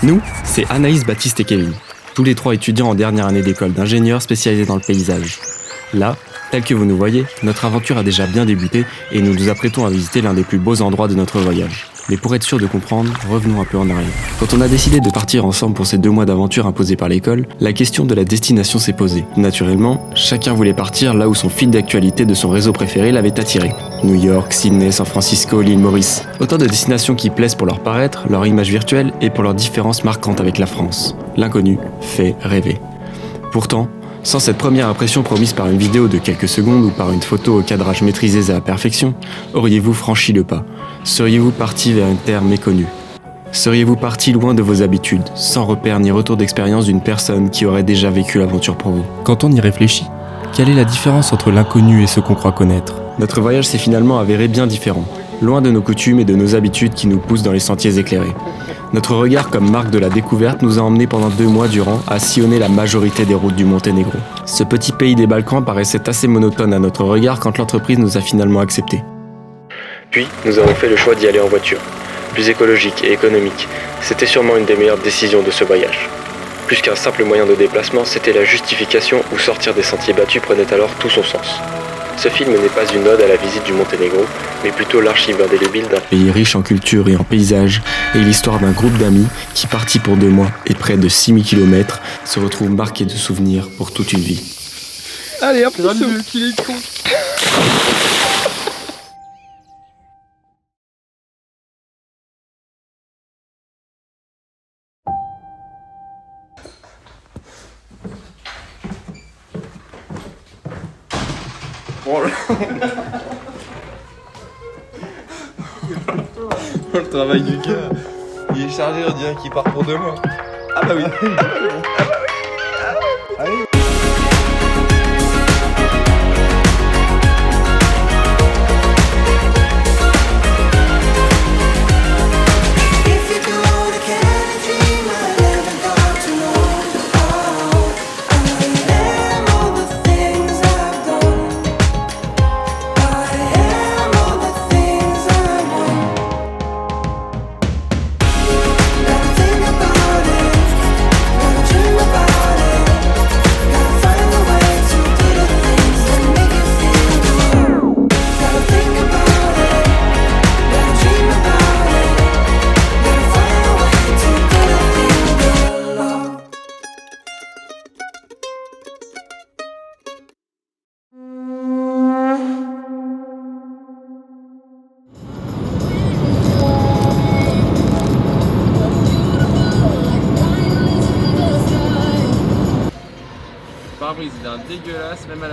Nous, c'est Anaïs, Baptiste et Kevin, tous les trois étudiants en dernière année d'école d'ingénieurs spécialisés dans le paysage. Là, tel que vous nous voyez, notre aventure a déjà bien débuté et nous nous apprêtons à visiter l'un des plus beaux endroits de notre voyage. Mais pour être sûr de comprendre, revenons un peu en arrière. Quand on a décidé de partir ensemble pour ces 2 mois d'aventure imposés par l'école, la question de la destination s'est posée. Naturellement, chacun voulait partir là où son fil d'actualité de son réseau préféré l'avait attiré. New York, Sydney, San Francisco, l'île Maurice. Autant de destinations qui plaisent pour leur paraître, leur image virtuelle et pour leurs différences marquantes avec la France. L'inconnu fait rêver. Pourtant, sans cette première impression promise par une vidéo de quelques secondes ou par une photo au cadrage maîtrisé à la perfection, auriez-vous franchi le pas? Seriez-vous parti vers une terre méconnue? Seriez-vous parti loin de vos habitudes, sans repère ni retour d'expérience d'une personne qui aurait déjà vécu l'aventure pour vous? Quand on y réfléchit, quelle est la différence entre l'inconnu et ce qu'on croit connaître? Notre voyage s'est finalement avéré bien différent, loin de nos coutumes et de nos habitudes qui nous poussent dans les sentiers éclairés. Notre regard comme marque de la découverte nous a emmenés pendant 2 mois durant à sillonner la majorité des routes du Monténégro. Ce petit pays des Balkans paraissait assez monotone à notre regard quand l'entreprise nous a finalement acceptés. Puis, nous avons fait le choix d'y aller en voiture. Plus écologique et économique, c'était sûrement une des meilleures décisions de ce voyage. Plus qu'un simple moyen de déplacement, c'était la justification où sortir des sentiers battus prenait alors tout son sens. Ce film n'est pas une ode à la visite du Monténégro, mais plutôt l'archive indélébile d'un pays riche en culture et en paysages, et l'histoire d'un groupe d'amis qui, partis pour 2 mois et près de 6000 km, se retrouve marqué de souvenirs pour toute une vie. Allez hop, qu'il est con. Oh le travail du gars, il est chargé, on dirait qu'il part pour 2 mois. Ah bah oui. Allez.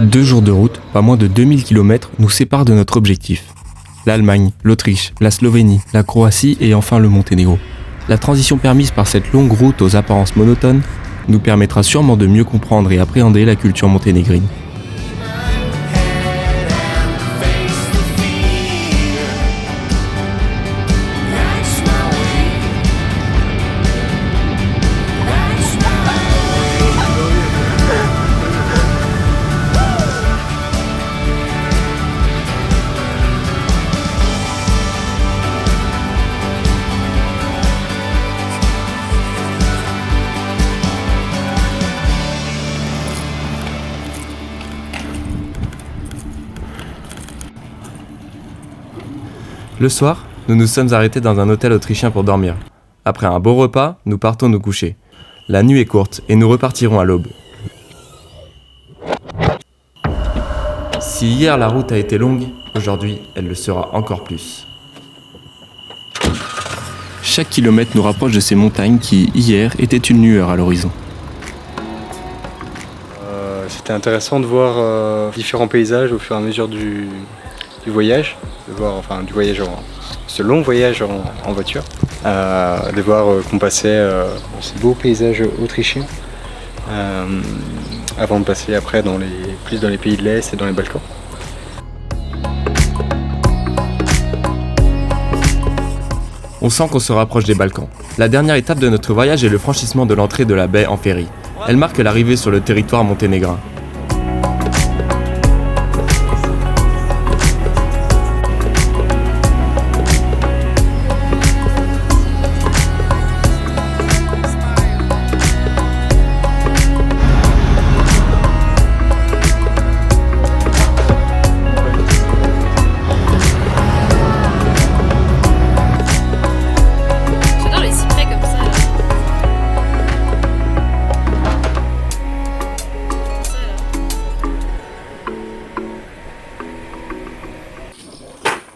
Deux jours de route, pas moins de 2000 km, nous séparent de notre objectif. L'Allemagne, l'Autriche, la Slovénie, la Croatie et enfin le Monténégro. La transition permise par cette longue route aux apparences monotones nous permettra sûrement de mieux comprendre et appréhender la culture monténégrine. Le soir, nous nous sommes arrêtés dans un hôtel autrichien pour dormir. Après un beau repas, nous partons nous coucher. La nuit est courte et nous repartirons à l'aube. Si hier la route a été longue, aujourd'hui elle le sera encore plus. Chaque kilomètre nous rapproche de ces montagnes qui, hier, étaient une lueur à l'horizon. C'était intéressant de voir différents paysages au fur et à mesure du voyage, ce long voyage en voiture, de voir qu'on passait ces beaux paysages autrichiens avant de passer après plus dans les pays de l'Est et dans les Balkans. On sent qu'on se rapproche des Balkans. La dernière étape de notre voyage est le franchissement de l'entrée de la baie en ferry. Elle marque l'arrivée sur le territoire monténégrin.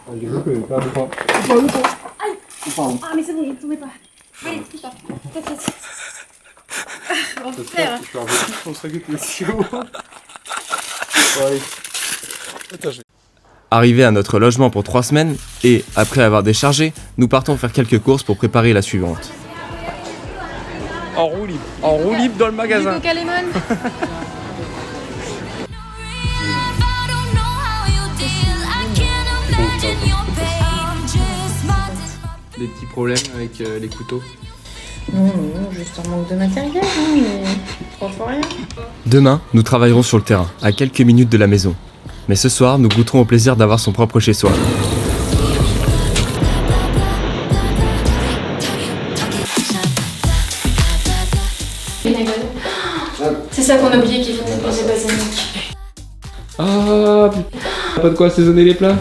J'ai vu que plein de points. Ah mais c'est bon, il ne tombait pas. Allez, touche pas. On va faire. Je suis revenu, je penserais que tu es si haut. Allez. Attends, Arrivés à notre logement pour 3 semaines, et après avoir déchargé, nous partons faire quelques courses pour préparer la suivante. En roue libre dans le magasin. Du Coca Lemon. Des petits problèmes avec les couteaux. Non, juste un manque de matériel, mais franchement rien. Demain, nous travaillerons sur le terrain, à quelques minutes de la maison. Mais ce soir, nous goûterons au plaisir d'avoir son propre chez-soi. C'est ça qu'on a oublié qu'il faut déposer balsamique. Ah putain, pas de quoi assaisonner les plats.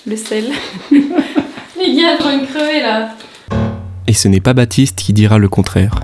Le sel. Les gars, ils vont crever là. Et ce n'est pas Baptiste qui dira le contraire.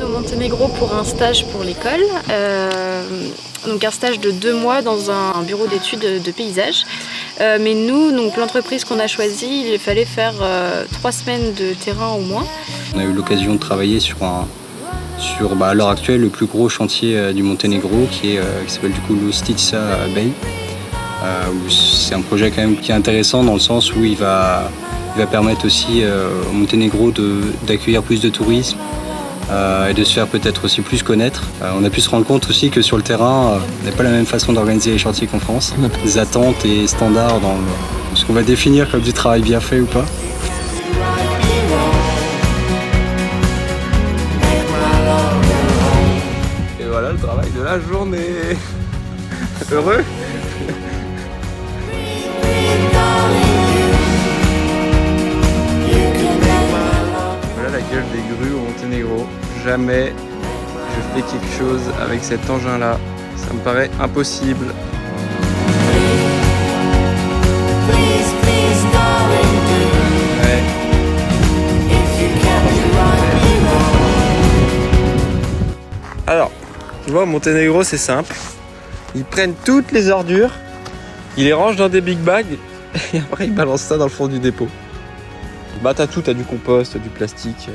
Monténégro pour un stage pour l'école, donc un stage de 2 mois dans un bureau d'études de paysage. Mais nous, donc l'entreprise qu'on a choisie, il fallait faire 3 semaines de terrain au moins. On a eu l'occasion de travailler sur à l'heure actuelle le plus gros chantier du Monténégro qui s'appelle du coup l'Ustića Bay. C'est un projet quand même qui est intéressant dans le sens où il va permettre aussi au Monténégro d'accueillir plus de tourisme. Et de se faire peut-être aussi plus connaître. On a pu se rendre compte aussi que sur le terrain, on n'a pas la même façon d'organiser les chantiers qu'en France. Des attentes et standards dans ce qu'on va définir comme du travail bien fait ou pas. Et voilà le travail de la journée. Heureux? Voilà la gueule des grues au Monténégro. Jamais je fais quelque chose avec cet engin-là. Ça me paraît impossible. Ouais. Alors, tu vois, au Monténégro, c'est simple. Ils prennent toutes les ordures, ils les rangent dans des big bags et après ils balancent ça dans le fond du dépôt. Bah t'as tout, t'as du compost, t'as du plastique.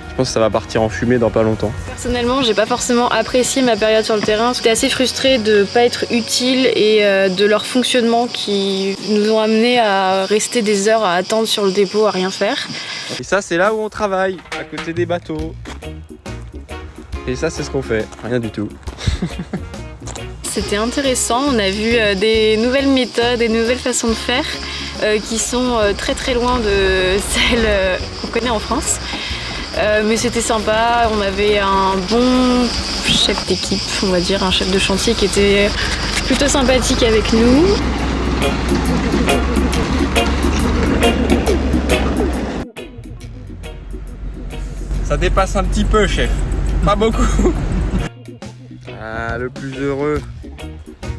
Je pense que ça va partir en fumée dans pas longtemps. Personnellement, j'ai pas forcément apprécié ma période sur le terrain. J'étais assez frustrée de pas être utile et de leur fonctionnement qui nous ont amenés à rester des heures à attendre sur le dépôt, à rien faire. Et ça, c'est là où on travaille, à côté des bateaux. Et ça, c'est ce qu'on fait, rien du tout. C'était intéressant, on a vu des nouvelles méthodes, des nouvelles façons de faire qui sont très très loin de celles qu'on connaît en France. Mais c'était sympa, on avait un bon chef d'équipe, on va dire, un chef de chantier qui était plutôt sympathique avec nous. Ça dépasse un petit peu, chef. Pas beaucoup. Ah, le plus heureux.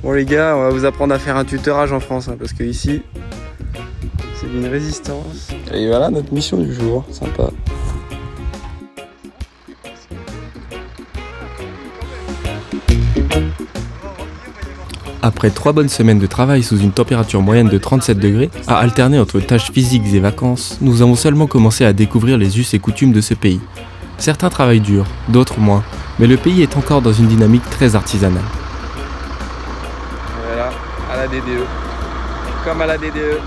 Bon les gars, on va vous apprendre à faire un tutorage en France, hein, parce que ici, c'est d'une résistance. Et voilà notre mission du jour, sympa. Après 3 bonnes semaines de travail sous une température moyenne de 37 degrés, à alterner entre tâches physiques et vacances, nous avons seulement commencé à découvrir les us et coutumes de ce pays. Certains travaillent dur, d'autres moins, mais le pays est encore dans une dynamique très artisanale. Voilà, à la DDE. Comme à la DDE.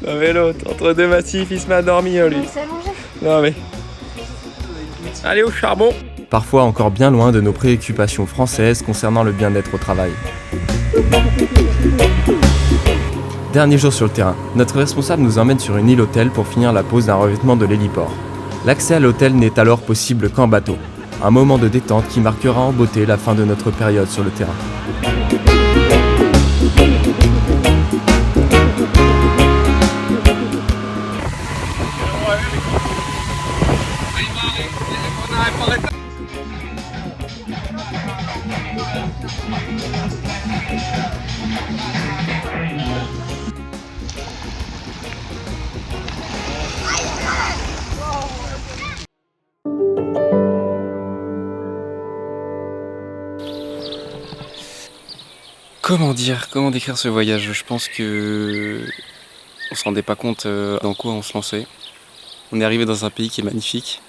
Non mais l'autre, entre deux massifs, il se met à dormir lui. Non mais... Allez au charbon. Parfois encore bien loin de nos préoccupations françaises concernant le bien-être au travail. Dernier jour sur le terrain, notre responsable nous emmène sur une île hôtel pour finir la pose d'un revêtement de l'héliport. L'accès à l'hôtel n'est alors possible qu'en bateau. Un moment de détente qui marquera en beauté la fin de notre période sur le terrain. Comment décrire ce voyage? Je pense que on se rendait pas compte dans quoi on se lançait. On est arrivé dans un pays qui est magnifique,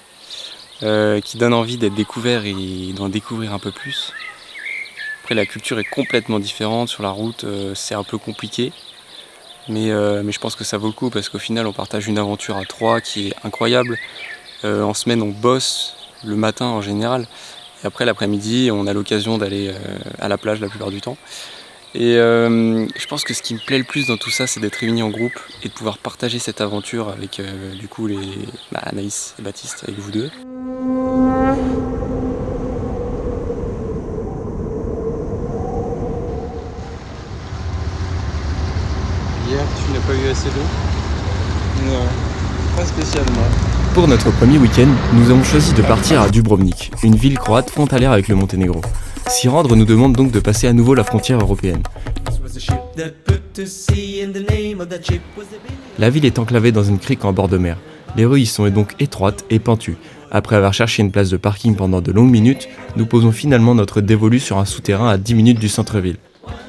qui donne envie d'être découvert et d'en découvrir un peu plus. Après, la culture est complètement différente. Sur la route, c'est un peu compliqué. Mais je pense que ça vaut le coup parce qu'au final, on partage une aventure à trois qui est incroyable. En semaine, on bosse le matin en général. Et après, l'après-midi, on a l'occasion d'aller à la plage la plupart du temps. Et je pense que ce qui me plaît le plus dans tout ça, c'est d'être réunis en groupe et de pouvoir partager cette aventure avec du coup Anaïs et Baptiste, avec vous deux. Hier, tu n'as pas eu assez d'eau? Non, pas spécialement. Pour notre premier week-end, nous avons choisi de partir à Dubrovnik, une ville croate frontalière avec le Monténégro. S'y rendre nous demande donc de passer à nouveau la frontière européenne. La ville est enclavée dans une crique en bord de mer. Les rues y sont donc étroites et pentues. Après avoir cherché une place de parking pendant de longues minutes, nous posons finalement notre dévolu sur un souterrain à 10 minutes du centre-ville.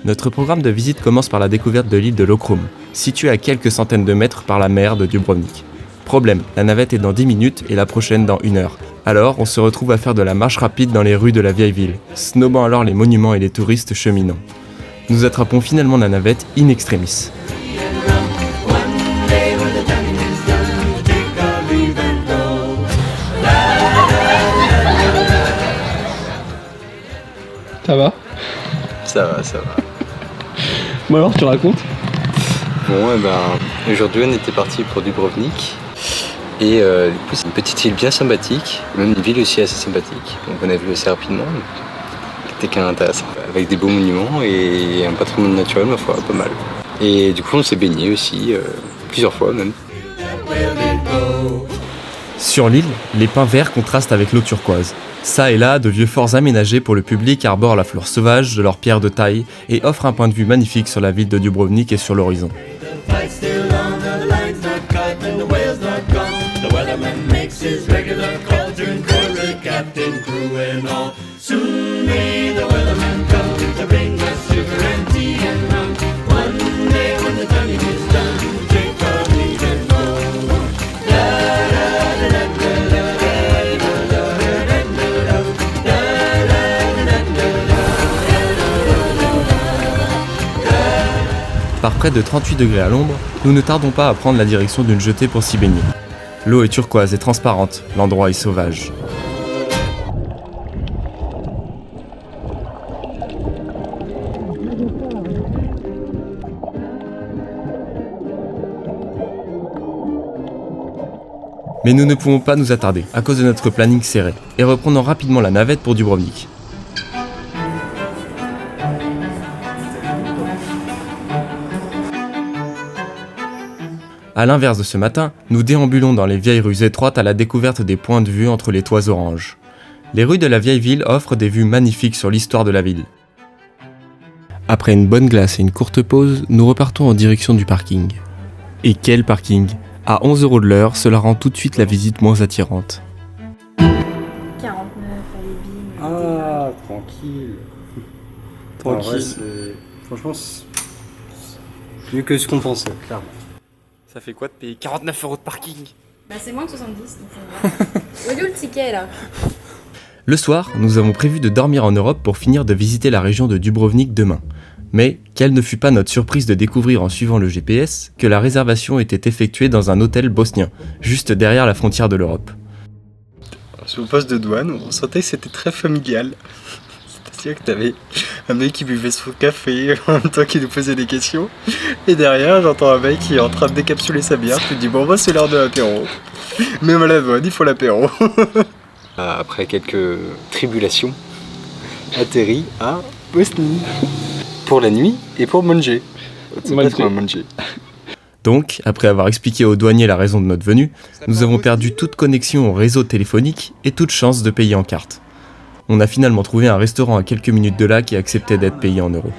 Notre programme de visite commence par la découverte de l'île de Lokrum, située à quelques centaines de mètres par la mer de Dubrovnik. Problème, la navette est dans 10 minutes et la prochaine dans 1 heure. Alors, on se retrouve à faire de la marche rapide dans les rues de la vieille ville, snobant alors les monuments et les touristes cheminants. Nous attrapons finalement la navette in extremis. Ça va? Ça va, ça va. Bon alors, tu racontes? Bon, aujourd'hui on était parti pour Dubrovnik. Et du coup, c'est une petite île bien sympathique, même une ville aussi assez sympathique. Donc on a vu assez rapidement, c'était quand même intéressant. Avec des beaux monuments et un patrimoine naturel, ma foi, pas mal. Et du coup, on s'est baigné aussi, plusieurs fois même. Sur l'île, les pins verts contrastent avec l'eau turquoise. Ça et là, de vieux forts aménagés pour le public arborent la fleur sauvage de leurs pierres de taille et offrent un point de vue magnifique sur la ville de Dubrovnik et sur l'horizon. Par près de 38 degrés à l'ombre, nous ne tardons pas à prendre la direction d'une jetée pour s'y baigner. L'eau est turquoise et transparente, l'endroit est sauvage. Mais nous ne pouvons pas nous attarder, à cause de notre planning serré, et reprenons rapidement la navette pour Dubrovnik. A l'inverse de ce matin, nous déambulons dans les vieilles rues étroites à la découverte des points de vue entre les toits oranges. Les rues de la vieille ville offrent des vues magnifiques sur l'histoire de la ville. Après une bonne glace et une courte pause, nous repartons en direction du parking. Et quel parking! À 11 € de l'heure, cela rend tout de suite la visite moins attirante. 49 à Lévin. Ah, tranquille. Franchement, c'est mieux que ce qu'on pensait, clairement. Ça fait quoi de payer 49 € de parking? Bah c'est moins que 70, donc ça va. Où est le ticket là? Le soir, nous avons prévu de dormir en Europe pour finir de visiter la région de Dubrovnik demain. Mais quelle ne fut pas notre surprise de découvrir en suivant le GPS que la réservation était effectuée dans un hôtel bosnien, juste derrière la frontière de l'Europe. Sur le poste de douane, on sentait que c'était très familial. C'est-à-dire que t'avais un mec qui buvait son café en même temps qu'il nous posait des questions. Et derrière, j'entends un mec qui est en train de décapsuler sa bière. Tu te dis, bon, bah, c'est l'heure de l'apéro. Même à la bonne, il faut l'apéro. Après quelques tribulations, atterri à Bosnie. Pour la nuit et pour manger. Manger. Donc, après avoir expliqué aux douaniers la raison de notre venue, nous avons perdu toute connexion au réseau téléphonique et toute chance de payer en carte. On a finalement trouvé un restaurant à quelques minutes de là qui acceptait d'être payé en euros.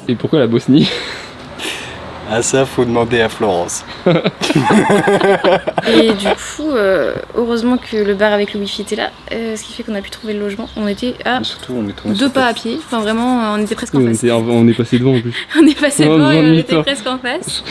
Et pourquoi la Bosnie? Ah ça, faut demander à Florence. Et du coup, heureusement que le bar avec le wifi était là, ce qui fait qu'on a pu trouver le logement. On était à Surtout, on est tombé 2 pas à pied, enfin vraiment, on était presque en face. On est passé devant en plus. On est passé Ouais, devant et on 20 était minutes. presque en face.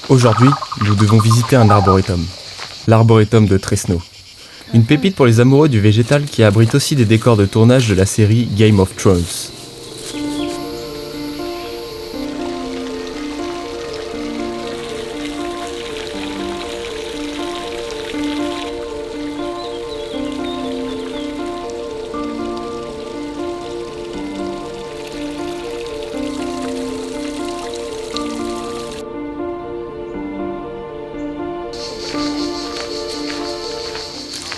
Aujourd'hui, nous devons visiter un arboretum. L'arboretum de Tresno. Une pépite pour les amoureux du végétal qui abrite aussi des décors de tournage de la série Game of Thrones.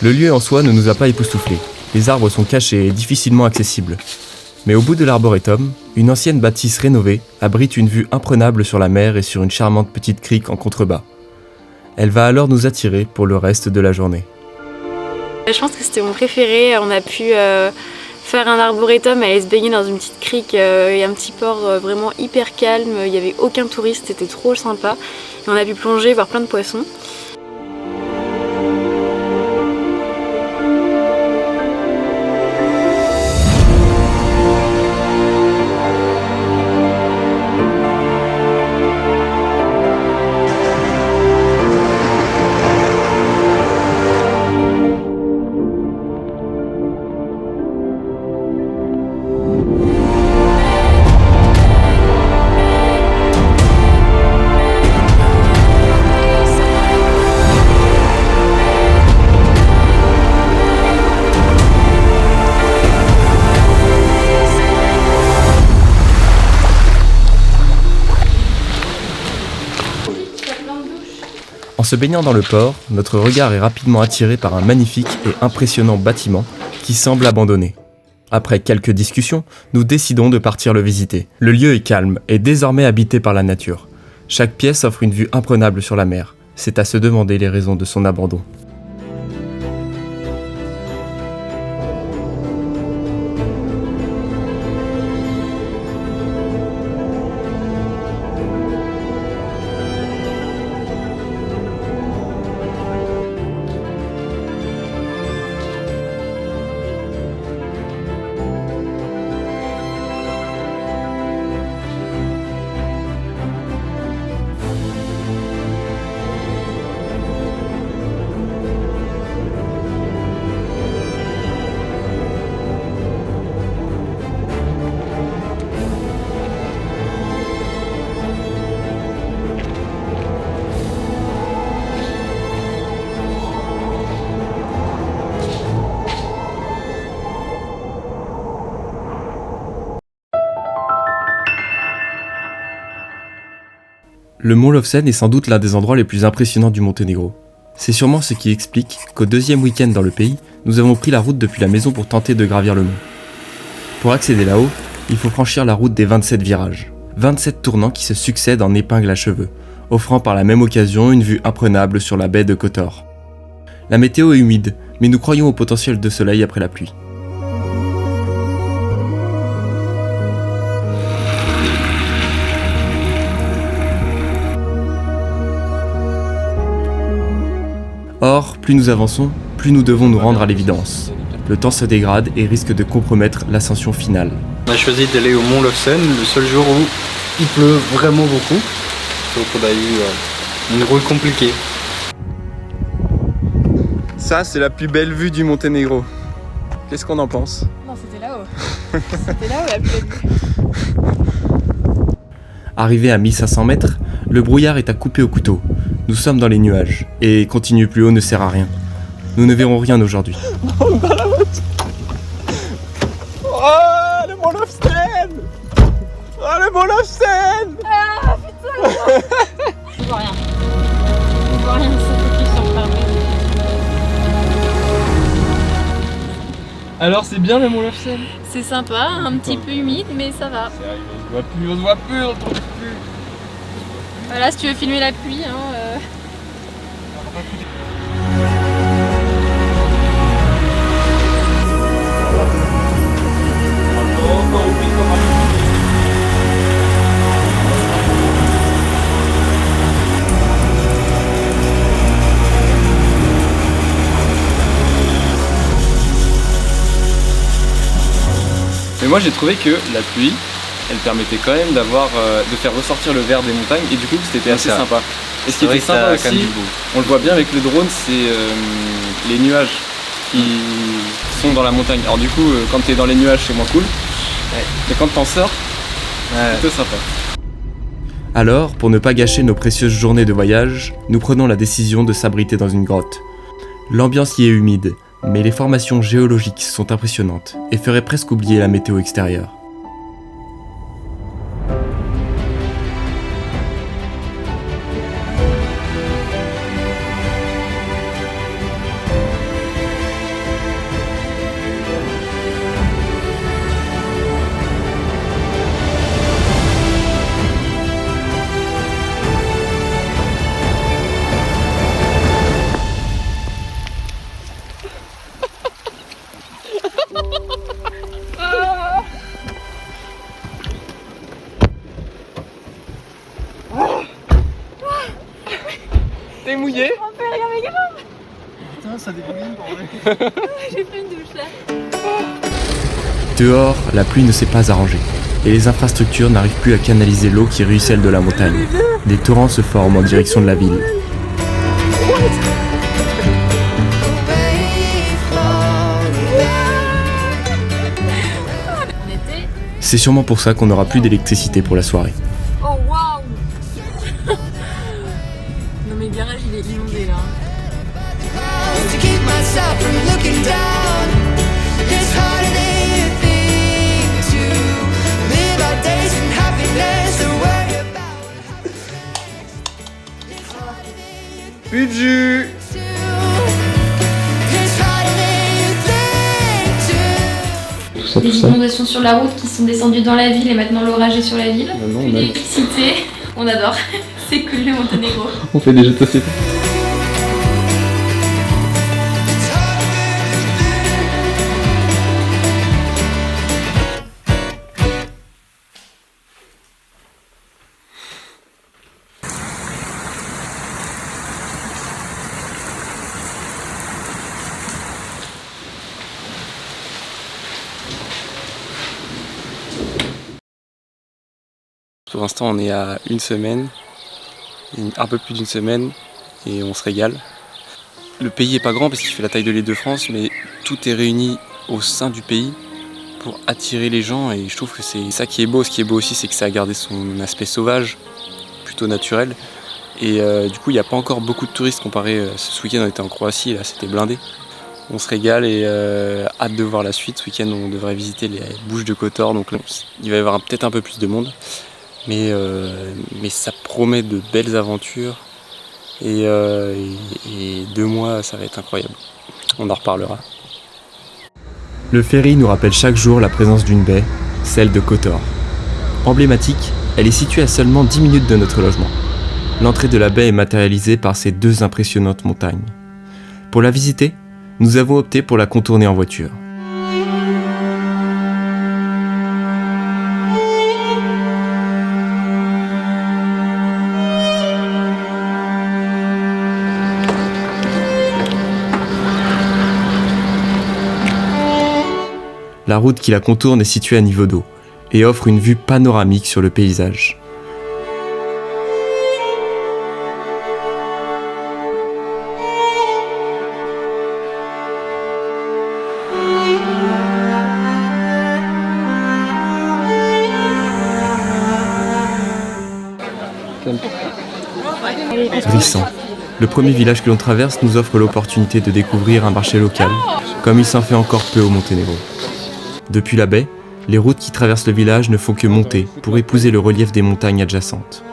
Le lieu en soi ne nous a pas époustouflés. Les arbres sont cachés et difficilement accessibles. Mais au bout de l'arboretum, une ancienne bâtisse rénovée abrite une vue imprenable sur la mer et sur une charmante petite crique en contrebas. Elle va alors nous attirer pour le reste de la journée. Je pense que c'était mon préféré. On a pu faire un arboretum, aller se baigner dans une petite crique et un petit port vraiment hyper calme. Il n'y avait aucun touriste, c'était trop sympa. Et on a pu plonger, voir plein de poissons. En se baignant dans le port, notre regard est rapidement attiré par un magnifique et impressionnant bâtiment qui semble abandonné. Après quelques discussions, nous décidons de partir le visiter. Le lieu est calme et désormais habité par la nature. Chaque pièce offre une vue imprenable sur la mer. C'est à se demander les raisons de son abandon. Le mont Lovćen est sans doute l'un des endroits les plus impressionnants du Monténégro. C'est sûrement ce qui explique qu'au deuxième week-end dans le pays, nous avons pris la route depuis la maison pour tenter de gravir le mont. Pour accéder là-haut, il faut franchir la route des 27 virages. 27 tournants qui se succèdent en épingle à cheveux, offrant par la même occasion une vue imprenable sur la baie de Kotor. La météo est humide, mais nous croyons au potentiel de soleil après la pluie. Or, plus nous avançons, plus nous devons nous rendre à l'évidence. Le temps se dégrade et risque de compromettre l'ascension finale. On a choisi d'aller au mont Lovćen, le seul jour où il pleut vraiment beaucoup. Donc on a eu une route compliquée. Ça, c'est la plus belle vue du Monténégro. Qu'est-ce qu'on en pense? Non, c'était là-haut. C'était là-haut la plus belle vue. Arrivé à 1500 mètres, le brouillard est à couper au couteau. Nous sommes dans les nuages, et continuer plus haut ne sert à rien. Nous ne verrons rien aujourd'hui. Oh, le Mont Lofsten! Oh, le Mont Lofsten! On voit rien. On voit rien, c'est focus sur le parapluie. Alors c'est bien le Mont Lofsten? C'est sympa, un petit peu humide, mais ça va. On se voit plus, on trouve plus. Voilà, si tu veux filmer la pluie, Mais moi j'ai trouvé que la pluie, elle permettait quand même d'avoir, de faire ressortir le vert des montagnes et du coup c'était assez c'est vrai. sympa. Et ce qui C'est vrai était que ça sympa a quand même aussi, du goût. on le voit bien avec le drone, c'est les nuages qui sont dans la montagne. Alors du coup quand t'es dans les nuages c'est moins cool, mais quand t'en sors, c'est plutôt sympa. Alors, pour ne pas gâcher nos précieuses journées de voyage, nous prenons la décision de s'abriter dans une grotte. L'ambiance y est humide, mais les formations géologiques sont impressionnantes et feraient presque oublier la météo extérieure. T'es mouillé? Putain, ça dégouline, bordel. j'ai fait une douche là. Dehors, la pluie ne s'est pas arrangée, et les infrastructures n'arrivent plus à canaliser l'eau qui ruisselle de la montagne. Des torrents se forment en direction de la ville. C'est sûrement pour ça qu'on n'aura plus d'électricité pour la soirée. Oh waouh. Non mais le garage il est inondé là. To keep myself from looking down. It's harder than you think to live our days in happiness to worry about. Plus de jus! It's harder than you think to. Des inondations sur la route qui sont descendues dans la ville et maintenant l'orage est sur la ville. Puis l'électricité, on adore. C'est cool le Monténégro. On fait des jeux de société. Pour l'instant on est à une semaine, un peu plus d'une semaine et on se régale. Le pays est pas grand parce qu'il fait la taille de l'Île-de-France, mais tout est réuni au sein du pays pour attirer les gens et je trouve que c'est ça qui est beau. Ce qui est beau aussi c'est que ça a gardé son aspect sauvage, plutôt naturel. Et du coup il n'y a pas encore beaucoup de touristes comparé, ce week-end on était en Croatie, là c'était blindé. On se régale et hâte de voir la suite. Ce week-end on devrait visiter les Bouches de Kotor, donc là, il va y avoir peut-être un peu plus de monde. Mais ça promet de belles aventures et 2 mois ça va être incroyable. On en reparlera. Le ferry nous rappelle chaque jour la présence d'une baie, celle de Kotor. Emblématique, elle est située à seulement 10 minutes de notre logement. L'entrée de la baie est matérialisée par ces 2 impressionnantes montagnes. Pour la visiter, nous avons opté pour la contourner en voiture. La route qui la contourne est située à niveau d'eau et offre une vue panoramique sur le paysage. Rissant. Le premier village que l'on traverse nous offre l'opportunité de découvrir un marché local, comme il s'en fait encore peu au Monténégro. Depuis la baie, les routes qui traversent le village ne font que monter pour épouser le relief des montagnes adjacentes.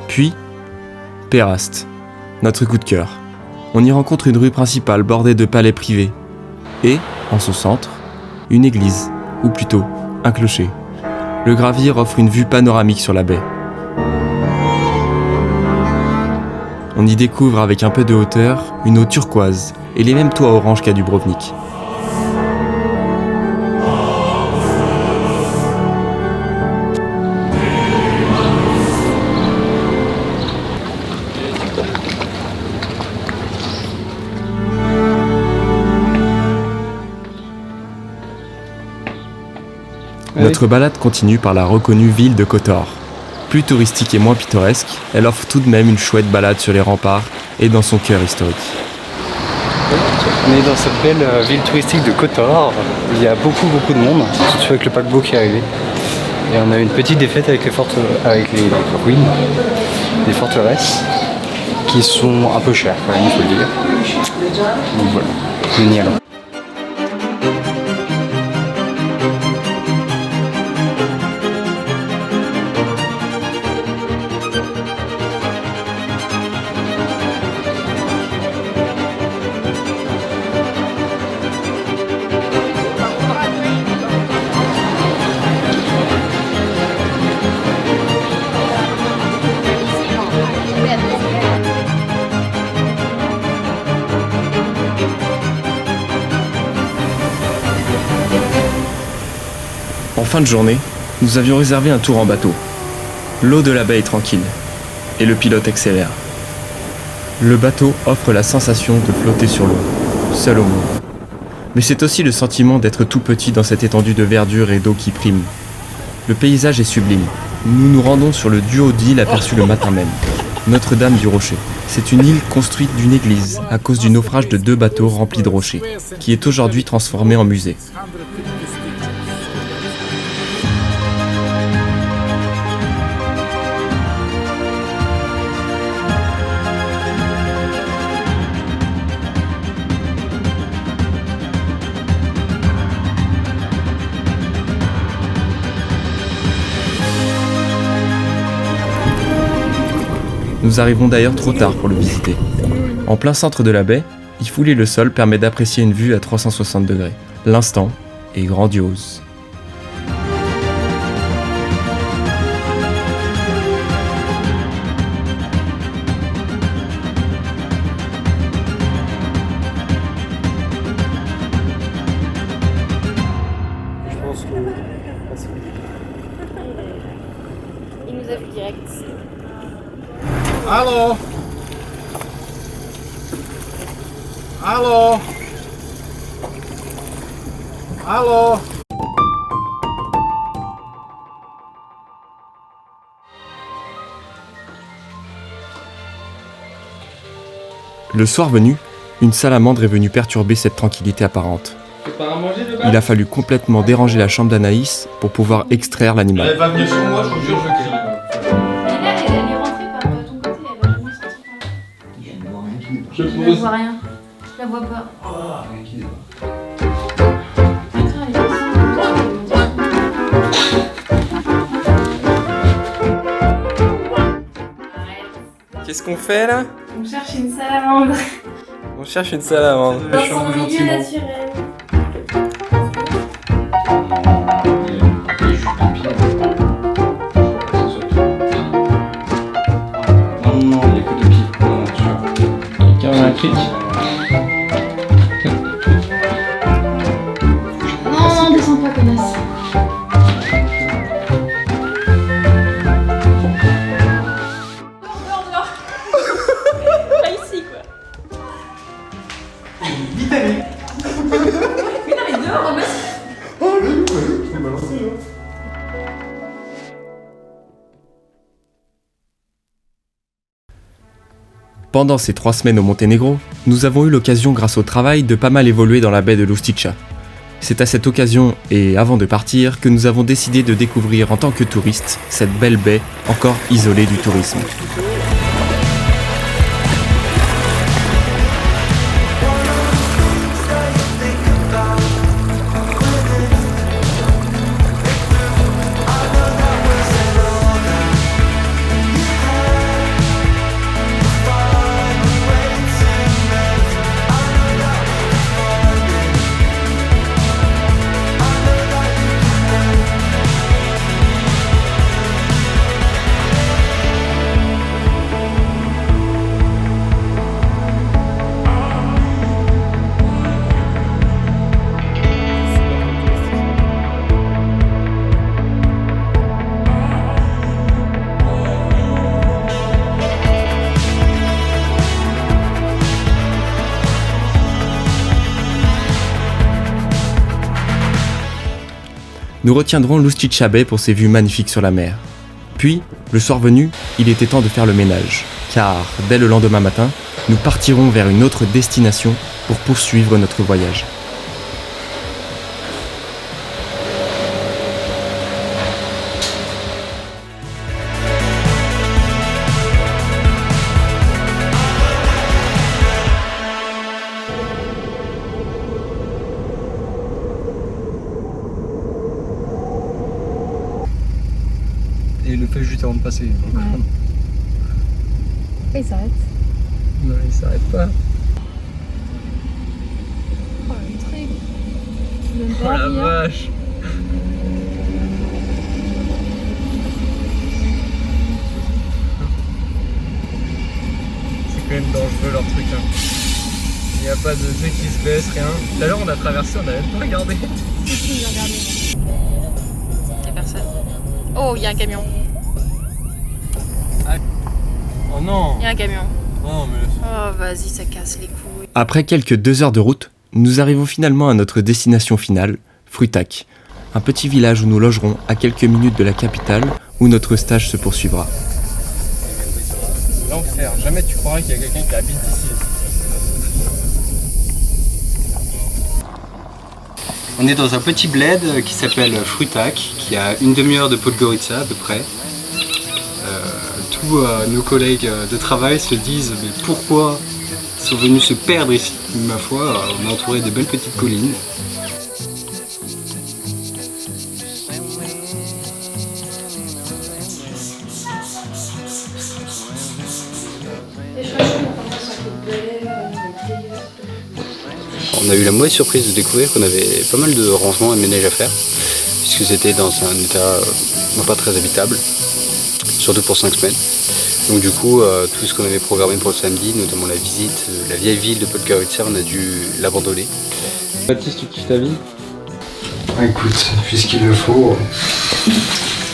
Puis, Péraste, notre coup de cœur. On y rencontre une rue principale bordée de palais privés. Et, en son centre, une église, ou plutôt, un clocher. Le Gravier offre une vue panoramique sur la baie. On y découvre avec un peu de hauteur une eau turquoise et les mêmes toits orange qu'à Dubrovnik. Notre balade continue par la reconnue ville de Kotor. Plus touristique et moins pittoresque, elle offre tout de même une chouette balade sur les remparts et dans son cœur historique. On est dans cette belle ville touristique de Kotor. Il y a beaucoup de monde, surtout avec le paquebot qui est arrivé. Et on a une petite défaite avec les ruines des forteresses qui sont un peu chères quand même, il faut le dire. Donc voilà, nous y allons. En fin de journée, nous avions réservé un tour en bateau. L'eau de la baie est tranquille, et le pilote accélère. Le bateau offre la sensation de flotter sur l'eau, seul au monde. Mais c'est aussi le sentiment d'être tout petit dans cette étendue de verdure et d'eau qui prime. Le paysage est sublime. Nous nous rendons sur le duo d'îles aperçu le matin même. Notre-Dame du Rocher. C'est une île construite d'une église à cause du naufrage de 2 bateaux remplis de rochers, qui est aujourd'hui transformée en musée. Nous arrivons d'ailleurs trop tard pour le visiter. En plein centre de la baie, y fouler le sol permet d'apprécier une vue à 360 degrés. L'instant est grandiose. Il nous a vu direct. Allô? Allô? Allô? Le soir venu, une salamandre est venue perturber cette tranquillité apparente. Il a fallu complètement déranger la chambre d'Anaïs pour pouvoir extraire l'animal. Elle va venir sur moi, je vous jure, je crie. Et là, elle est rentrée par ton côté, elle va jamais sortir par là. Je ne vois rien. Je la vois pas. Qu'est-ce qu'on fait là? On cherche une salamandre. On cherche une salamandre. Dans son milieu naturel. Non, il y a que 2 pieds. Non, tu vois. Car on a un cric. Non, descends pas, connasse. Pas ici, quoi. Mais non, mais dehors, on va. Pendant ces 3 semaines au Monténégro, nous avons eu l'occasion grâce au travail de pas mal évoluer dans la baie de Lustića. C'est à cette occasion, et avant de partir, que nous avons décidé de découvrir en tant que touristes cette belle baie encore isolée du tourisme. Nous retiendrons Lustića Bay pour ses vues magnifiques sur la mer. Puis, le soir venu, il était temps de faire le ménage, car dès le lendemain matin, nous partirons vers une autre destination pour poursuivre notre voyage. Et il le fait juste avant de passer. Donc... Et il s'arrête. Non, il s'arrête pas. Oh, l'intrigue. Même Oh pas la rien. vache. C'est quand même dangereux leur truc. Hein. Il n'y a pas de truc qui se baisse, rien. Tout à l'heure on a traversé, on n'a même pas regardé. Si, j'ai regardé. Y'a personne. Oh, il y a un camion. Oh non. Il y a un camion. Non mais... Oh, vas-y, ça casse les couilles. Après quelques 2 heures de route, nous arrivons finalement à notre destination finale, Fruitac, un petit village où nous logerons à quelques minutes de la capitale où notre stage se poursuivra. L'enfer, jamais tu croirais qu'il y a quelqu'un qui habite ici. On est dans un petit bled qui s'appelle Fruitac, qui a une demi-heure de Podgorica à peu près. Tous nos collègues de travail se disent mais pourquoi ils sont venus se perdre ici. Ma foi, on est entouré de belles petites collines. On a eu la mauvaise surprise de découvrir qu'on avait pas mal de rangements et ménages à faire, puisque c'était dans un état pas très habitable, surtout pour 5 semaines. Donc du coup, tout ce qu'on avait programmé pour le samedi, notamment la visite, la vieille ville de Podgorica, on a dû l'abandonner. Baptiste, tu kiffes ta vie? Écoute, puisqu'il le faut,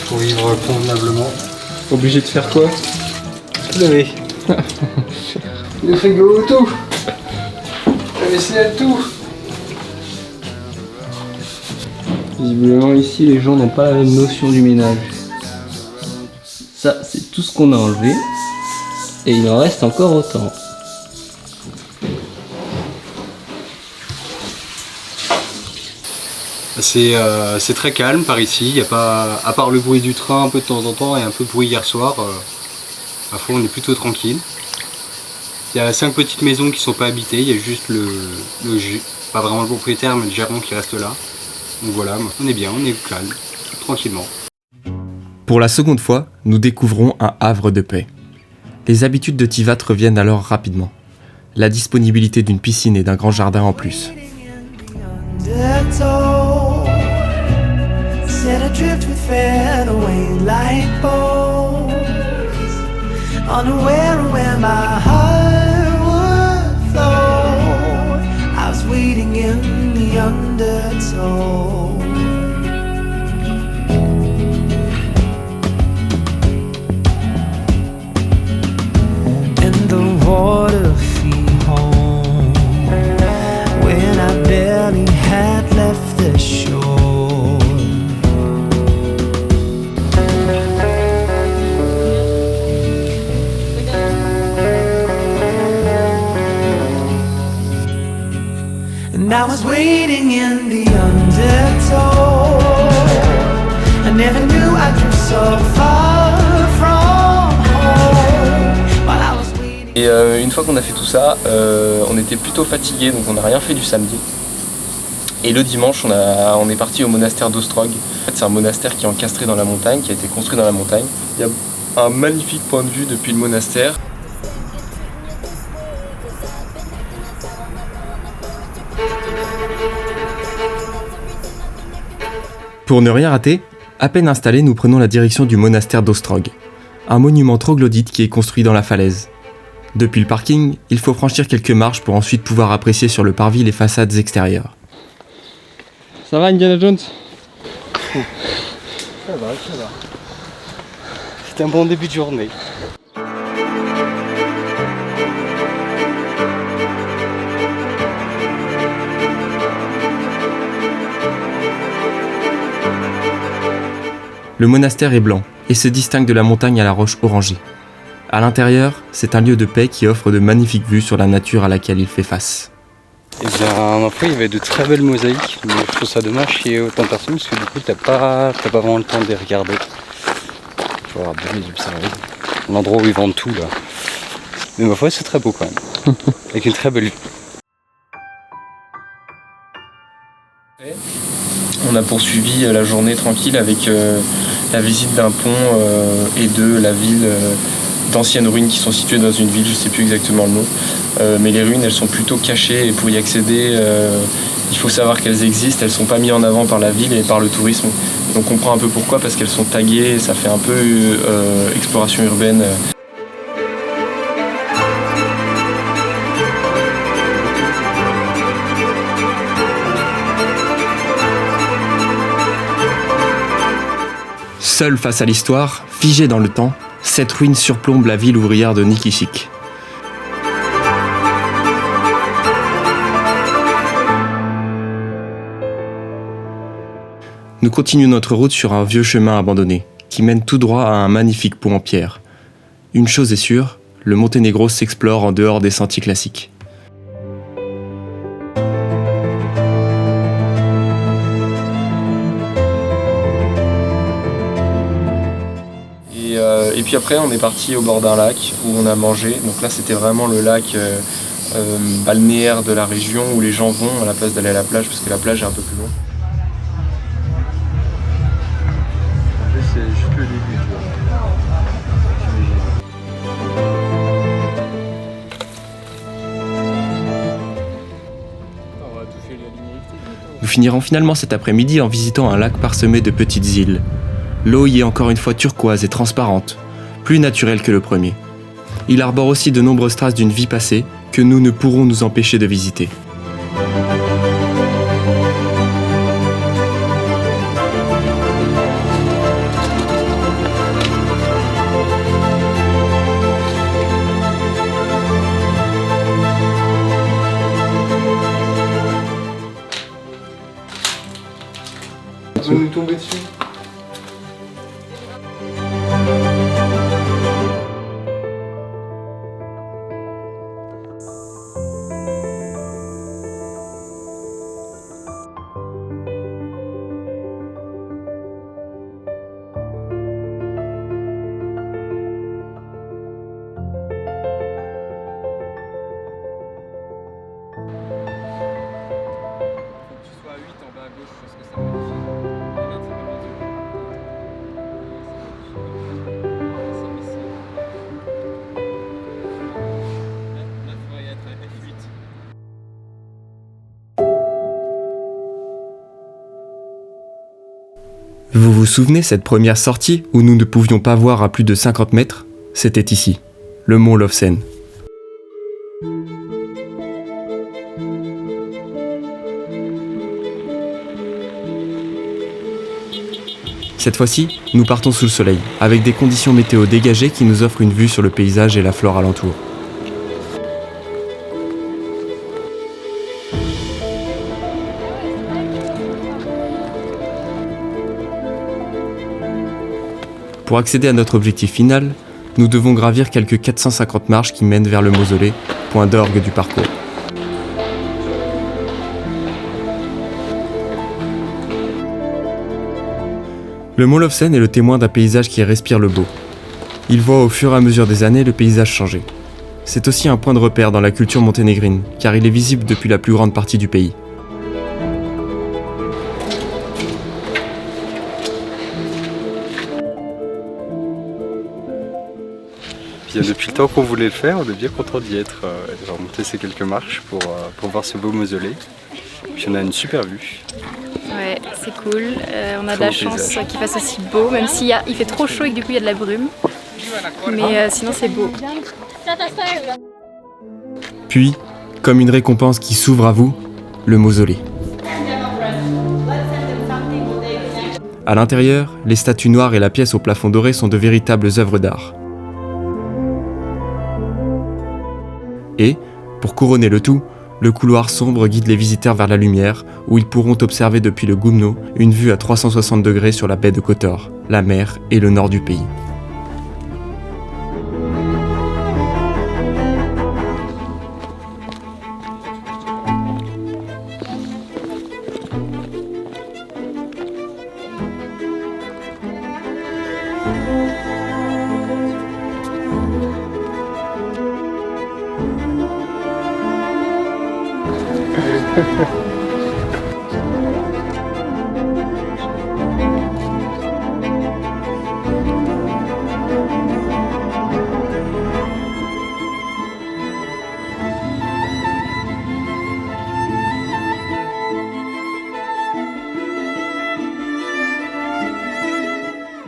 pour vivre convenablement. Obligé de faire quoi? Tout laver. Le frigo, tout. La vaisselle, tout. Visiblement ici les gens n'ont pas la même notion du ménage. Ça c'est tout ce qu'on a enlevé et il en reste encore autant. C'est très calme par ici, il y a pas, à part le bruit du train un peu de temps en temps et un peu de bruit hier soir, à fond on est plutôt tranquille. Il y a 5 petites maisons qui sont pas habitées, il y a juste pas vraiment le propriétaire mais le gérant qui reste là. Donc voilà, on est bien, on est calme, tranquillement. Pour la seconde fois, nous découvrons un havre de paix. Les habitudes de Tivat reviennent alors rapidement. La disponibilité d'une piscine et d'un grand jardin en plus. Set adrift with fairway light bones, unaware of where my heart would flow. I was waiting in the undertow. And the water feed home when I barely had left the shore. And I was waiting in the undertow. I never knew I drove so far from home. While I was waiting. Et une fois qu'on a fait tout ça, on était plutôt fatigués, donc on n'a rien fait du samedi. Et le dimanche, on est parti au monastère d'Ostrog. En fait, c'est un monastère qui est encastré dans la montagne, qui a été construit dans la montagne. Il y a un magnifique point de vue depuis le monastère. Pour ne rien rater, à peine installés, nous prenons la direction du monastère d'Ostrog, un monument troglodyte qui est construit dans la falaise. Depuis le parking, il faut franchir quelques marches pour ensuite pouvoir apprécier sur le parvis les façades extérieures. Ça va Indiana Jones? Ça va. C'est un bon début de journée. Le monastère est blanc et se distingue de la montagne à la roche orangée. À l'intérieur, c'est un lieu de paix qui offre de magnifiques vues sur la nature à laquelle il fait face. Et bien, ma foi, il y avait de très belles mosaïques, mais je trouve ça dommage qu'il y ait autant de personnes parce que du coup, t'as pas vraiment le temps de les regarder. Tu vas bien les observer. L'endroit où ils vendent tout là. Mais ma foi, c'est très beau quand même. Avec une très belle vue. On a poursuivi la journée tranquille avec la visite d'un pont et de la ville, d'anciennes ruines qui sont situées dans une ville, je ne sais plus exactement le nom. Mais les ruines, elles sont plutôt cachées et pour y accéder, il faut savoir qu'elles existent. Elles ne sont pas mises en avant par la ville et par le tourisme. Et on comprend un peu pourquoi, parce qu'elles sont taguées, ça fait un peu exploration urbaine. Seule face à l'histoire, figée dans le temps, cette ruine surplombe la ville ouvrière de Nikishik. Nous continuons notre route sur un vieux chemin abandonné, qui mène tout droit à un magnifique pont en pierre. Une chose est sûre, le Monténégro s'explore en dehors des sentiers classiques. Et puis après, on est parti au bord d'un lac où on a mangé. Donc là, c'était vraiment le lac balnéaire de la région où les gens vont à la place d'aller à la plage, parce que la plage est un peu plus loin. C'est juste le début, tu vois. Nous finirons finalement cet après-midi en visitant un lac parsemé de petites îles. L'eau y est encore une fois turquoise et transparente, plus naturelle que le premier. Il arbore aussi de nombreuses traces d'une vie passée que nous ne pourrons nous empêcher de visiter. On va nous tomber dessus. Vous vous souvenez cette première sortie où nous ne pouvions pas voir à plus de 50 mètres? C'était ici, le mont Lofsen. Cette fois-ci, nous partons sous le soleil, avec des conditions météo dégagées qui nous offrent une vue sur le paysage et la flore alentour. Pour accéder à notre objectif final, nous devons gravir quelques 450 marches qui mènent vers le mausolée, point d'orgue du parcours. Le mont Lovsen est le témoin d'un paysage qui respire le beau. Il voit au fur et à mesure des années le paysage changer. C'est aussi un point de repère dans la culture monténégrine, car il est visible depuis la plus grande partie du pays. Depuis le temps qu'on voulait le faire, on est bien content d'y être, de remonter ces quelques marches pour voir ce beau mausolée. Puis on a une super vue. Ouais, c'est cool. On a de la chance qu'il fasse aussi beau, même s'il fait trop chaud et que du coup il y a de la brume. Mais sinon c'est beau. Puis, comme une récompense qui s'ouvre à vous, le mausolée. À l'intérieur, les statues noires et la pièce au plafond doré sont de véritables œuvres d'art. Et, pour couronner le tout, le couloir sombre guide les visiteurs vers la lumière, où ils pourront observer depuis le Gumno une vue à 360 degrés sur la baie de Kotor, la mer et le nord du pays.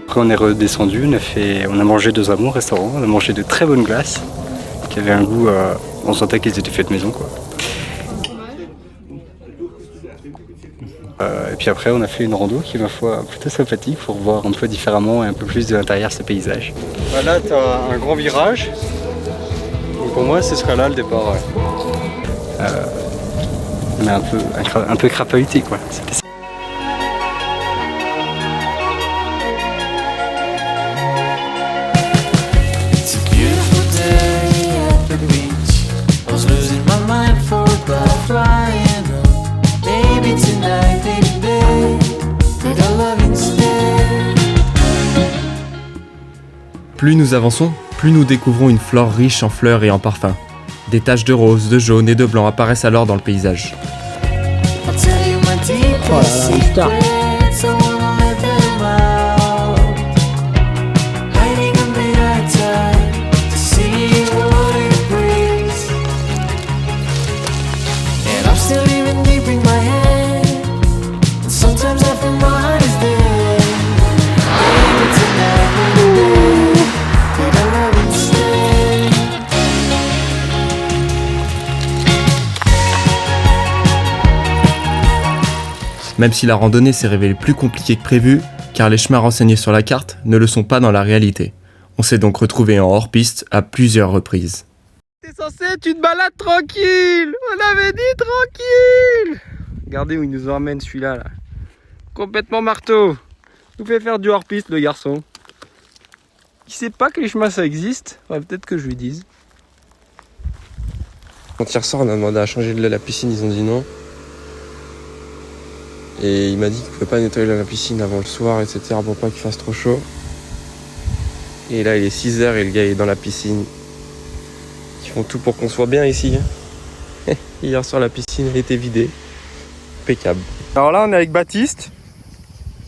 Après on est redescendu, on a mangé dans un bon restaurant, on a mangé de très bonnes glaces qui avaient un goût, on sentait qu'ils étaient faits maison quoi. Et puis après on a fait une rando qui est ma foi plutôt sympathique pour voir un peu différemment et un peu plus de l'intérieur ce paysage. Là tu as un grand virage, donc pour moi ce sera là le départ. Ouais. Mais un peu crapahuté quoi. Plus nous avançons, plus nous découvrons une flore riche en fleurs et en parfums. Des taches de rose, de jaune et de blanc apparaissent alors dans le paysage. Oh là là, putain. Même si la randonnée s'est révélée plus compliquée que prévu, car les chemins renseignés sur la carte ne le sont pas dans la réalité. On s'est donc retrouvé en hors-piste à plusieurs reprises. C'est censé être une balade tranquille. On avait dit tranquille. Regardez où il nous emmène celui-là. Là. Complètement marteau. Il nous fait faire du hors-piste le garçon. Il sait pas que les chemins ça existe. Ouais, peut-être que je lui dise. Quand il ressort, on a demandé à changer de la piscine, ils ont dit non. Et il m'a dit qu'il ne pouvait pas nettoyer la piscine avant le soir, etc. pour pas qu'il fasse trop chaud. Et là, il est 6h et le gars est dans la piscine. Ils font tout pour qu'on soit bien ici. Hier soir, la piscine a été vidée. Impeccable. Alors là, on est avec Baptiste.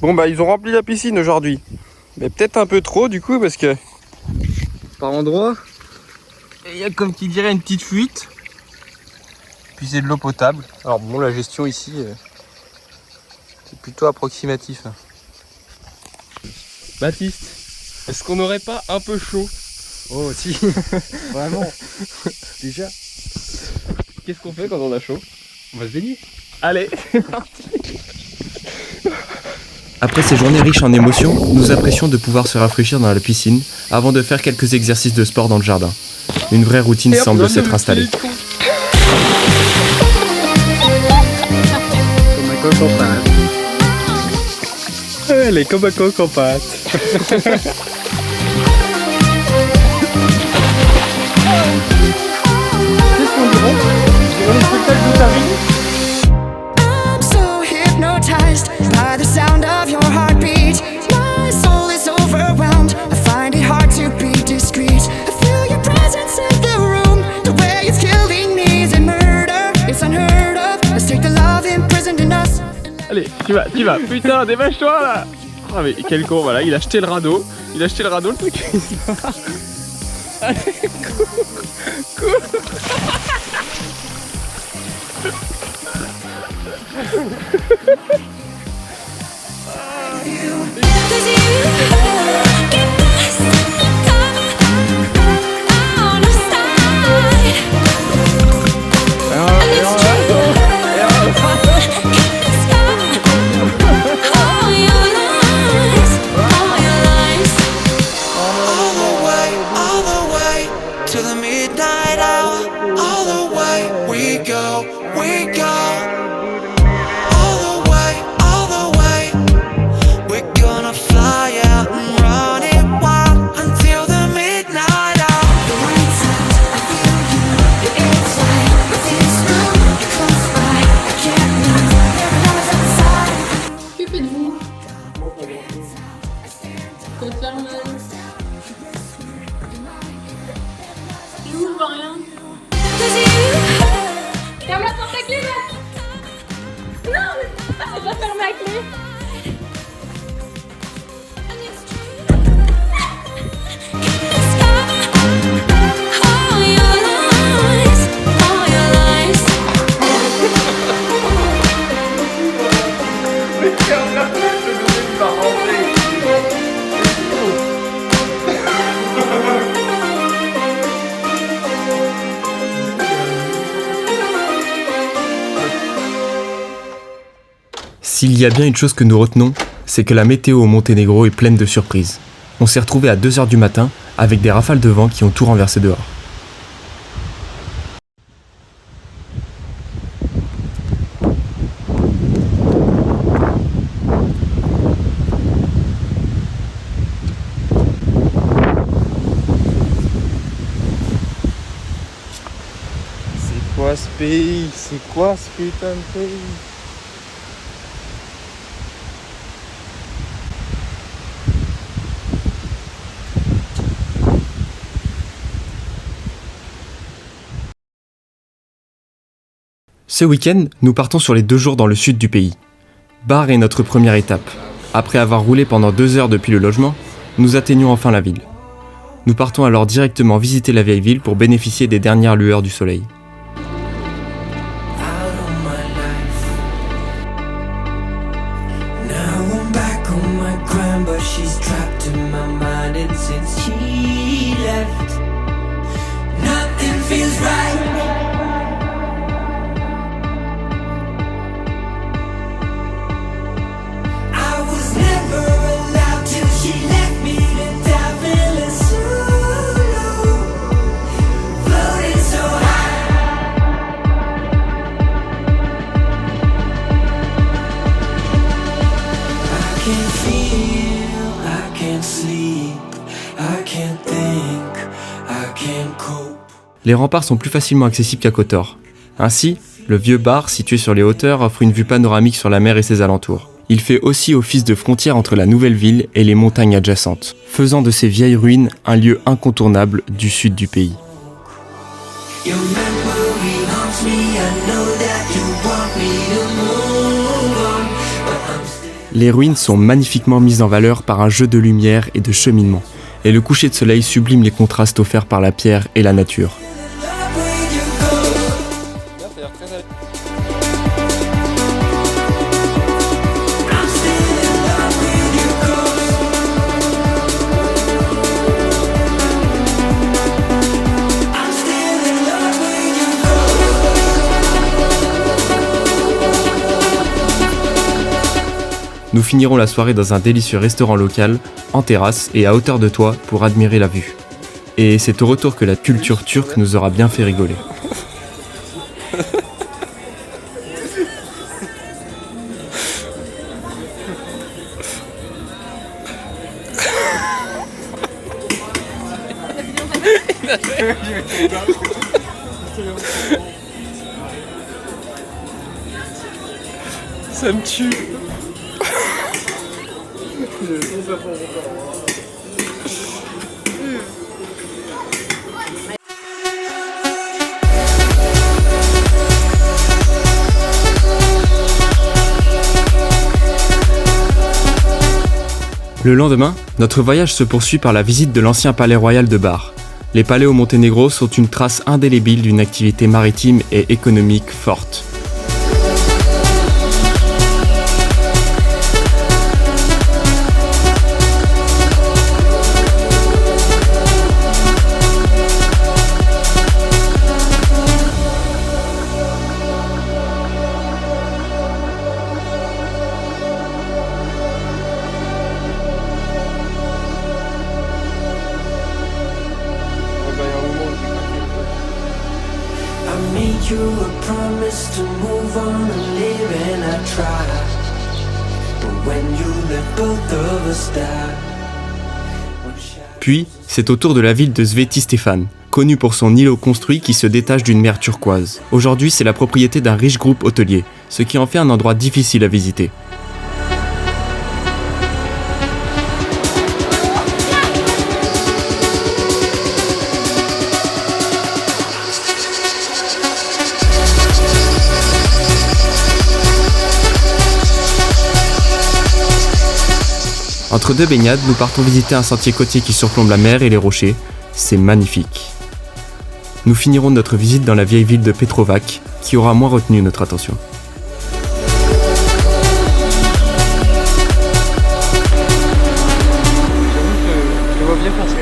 Bon, bah, ils ont rempli la piscine aujourd'hui. Mais peut-être un peu trop, du coup, parce que par endroit, il y a comme qui dirait une petite fuite. Puis c'est de l'eau potable. Alors bon, la gestion ici... c'est plutôt approximatif. Baptiste, est-ce qu'on n'aurait pas un peu chaud? Oh si, vraiment. Déjà. Qu'est-ce qu'on fait quand on a chaud? On va se baigner. Allez, c'est parti. Après ces journées riches en émotions, nous apprécions de pouvoir se rafraîchir dans la piscine avant de faire quelques exercices de sport dans le jardin. Une vraie routine semble s'être installée. Comme un coq en pâte. Elle est comme un coq en pâte. I'm so hypnotized by the sound of your heartbeat. love imprisoned in us. Allez, tu vas, putain, dépêche-toi là. Ah mais quel con, voilà, il a acheté le radeau, le truc. Allez, cours. To the midnight hour, all the way we go, all the way, we're gonna fly out and run it wild until the midnight hour. The rain sounds, I feel you, you're inside, within this room, you're close by, I can't move, never knows outside. Que faites-vous? Quoi faire mal? Je vous vois rien. Ferme la porte à clé là. Non, c'est pas fermé à clé. S'il y a bien une chose que nous retenons, c'est que la météo au Monténégro est pleine de surprises. On s'est retrouvé à 2h du matin avec des rafales de vent qui ont tout renversé dehors. C'est quoi ce pays? C'est quoi ce putain de pays? Ce week-end, nous partons sur les 2 jours dans le sud du pays. Bar est notre première étape. Après avoir roulé pendant 2 heures depuis le logement, nous atteignons enfin la ville. Nous partons alors directement visiter la vieille ville pour bénéficier des dernières lueurs du soleil. Les remparts sont plus facilement accessibles qu'à Kotor. Ainsi, le vieux bar, situé sur les hauteurs, offre une vue panoramique sur la mer et ses alentours. Il fait aussi office de frontière entre la nouvelle ville et les montagnes adjacentes, faisant de ces vieilles ruines un lieu incontournable du sud du pays. Les ruines sont magnifiquement mises en valeur par un jeu de lumière et de cheminement, et le coucher de soleil sublime les contrastes offerts par la pierre et la nature. Nous finirons la soirée dans un délicieux restaurant local, en terrasse et à hauteur de toit pour admirer la vue. Et c'est au retour que la culture turque nous aura bien fait rigoler. Ça me tue. Le lendemain, notre voyage se poursuit par la visite de l'ancien palais royal de Bar. Les palais au Monténégro sont une trace indélébile d'une activité maritime et économique forte. I made you a promise to move on and live, and I tried. But when you let both of us die. Puis, c'est au tour de la ville de Sveti Stefan, connue pour son îlot construit qui se détache d'une mer turquoise. Aujourd'hui, c'est la propriété d'un riche groupe hôtelier, ce qui en fait un endroit difficile à visiter. Entre deux baignades, nous partons visiter un sentier côtier qui surplombe la mer et les rochers. C'est magnifique. Nous finirons notre visite dans la vieille ville de Petrovac, qui aura moins retenu notre attention. Je vois bien faire ça.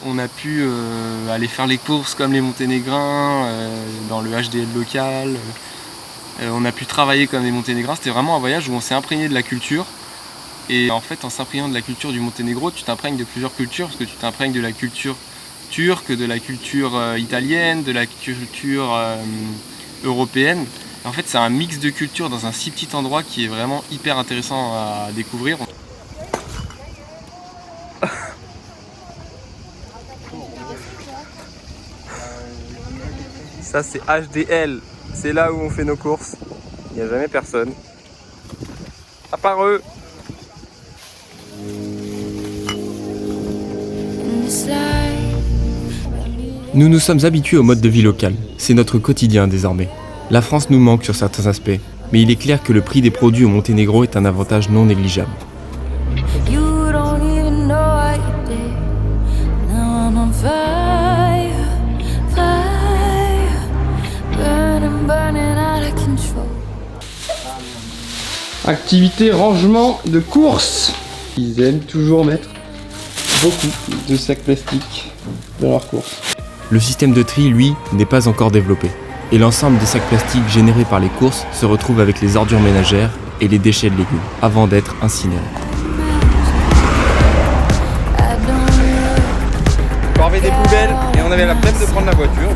On a pu aller faire les courses comme les Monténégrins, dans le HDL local. On a pu travailler comme les Monténégrins. C'était vraiment un voyage où on s'est imprégné de la culture. Et en fait, en s'imprégnant de la culture du Monténégro, tu t'imprègnes de plusieurs cultures, parce que tu t'imprègnes de la culture turque, de la culture italienne, de la culture européenne. En fait, c'est un mix de cultures dans un si petit endroit qui est vraiment hyper intéressant à découvrir. Ça c'est HDL, c'est là où on fait nos courses. Il n'y a jamais personne. À part eux. Nous nous sommes habitués au mode de vie local. C'est notre quotidien désormais. La France nous manque sur certains aspects, mais il est clair que le prix des produits au Monténégro est un avantage non négligeable. Activité rangement de course. Ils aiment toujours mettre beaucoup de sacs plastiques dans leurs courses. Le système de tri, lui, n'est pas encore développé. Et l'ensemble des sacs plastiques générés par les courses se retrouve avec les ordures ménagères et les déchets de légumes, avant d'être incinérés. On avait des poubelles et on avait la flemme de prendre la voiture.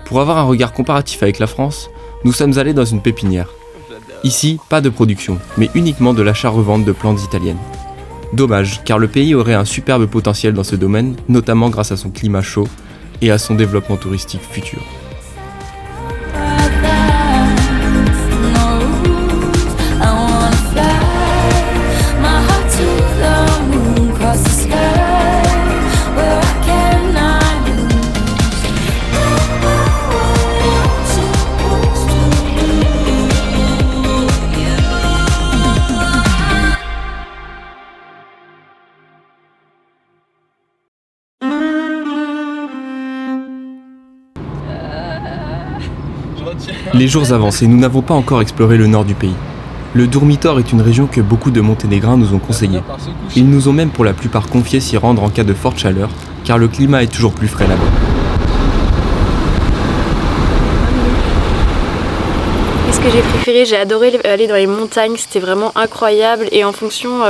Pour avoir un regard comparatif avec la France, nous sommes allés dans une pépinière. Ici, pas de production, mais uniquement de l'achat-revente de plantes italiennes. Dommage, car le pays aurait un superbe potentiel dans ce domaine, notamment grâce à son climat chaud et à son développement touristique futur. Les jours avancent et nous n'avons pas encore exploré le nord du pays. Le Durmitor est une région que beaucoup de Monténégrins nous ont conseillé. Ils nous ont même pour la plupart confié s'y rendre en cas de forte chaleur, car le climat est toujours plus frais là-bas. Ce que j'ai préféré, j'ai adoré aller dans les montagnes, c'était vraiment incroyable. Et en fonction,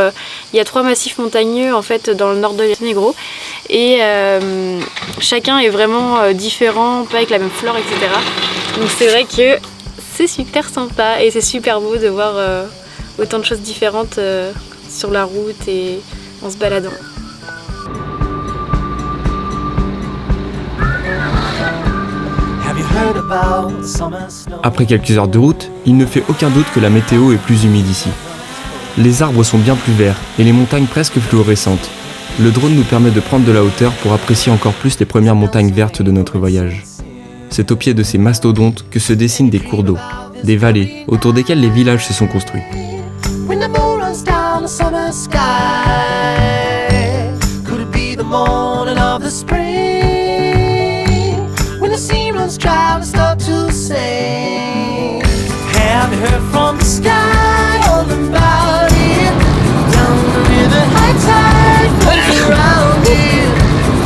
il y a 3 massifs montagneux en fait dans le nord de Monténégro. Et chacun est vraiment différent, pas avec la même flore, etc. Donc c'est vrai que c'est super sympa et c'est super beau de voir autant de choses différentes sur la route et en se baladant. Après quelques heures de route, il ne fait aucun doute que la météo est plus humide ici. Les arbres sont bien plus verts et les montagnes presque fluorescentes. Le drone nous permet de prendre de la hauteur pour apprécier encore plus les premières montagnes vertes de notre voyage. C'est au pied de ces mastodontes que se dessinent des cours d'eau, des vallées autour desquelles les villages se sont construits. When the moon runs down the summer sky, could it be the morning of the spring? When the sea runs dry, we start to sing. Have you heard from the sky all about it? Down the river, high tide flows around it.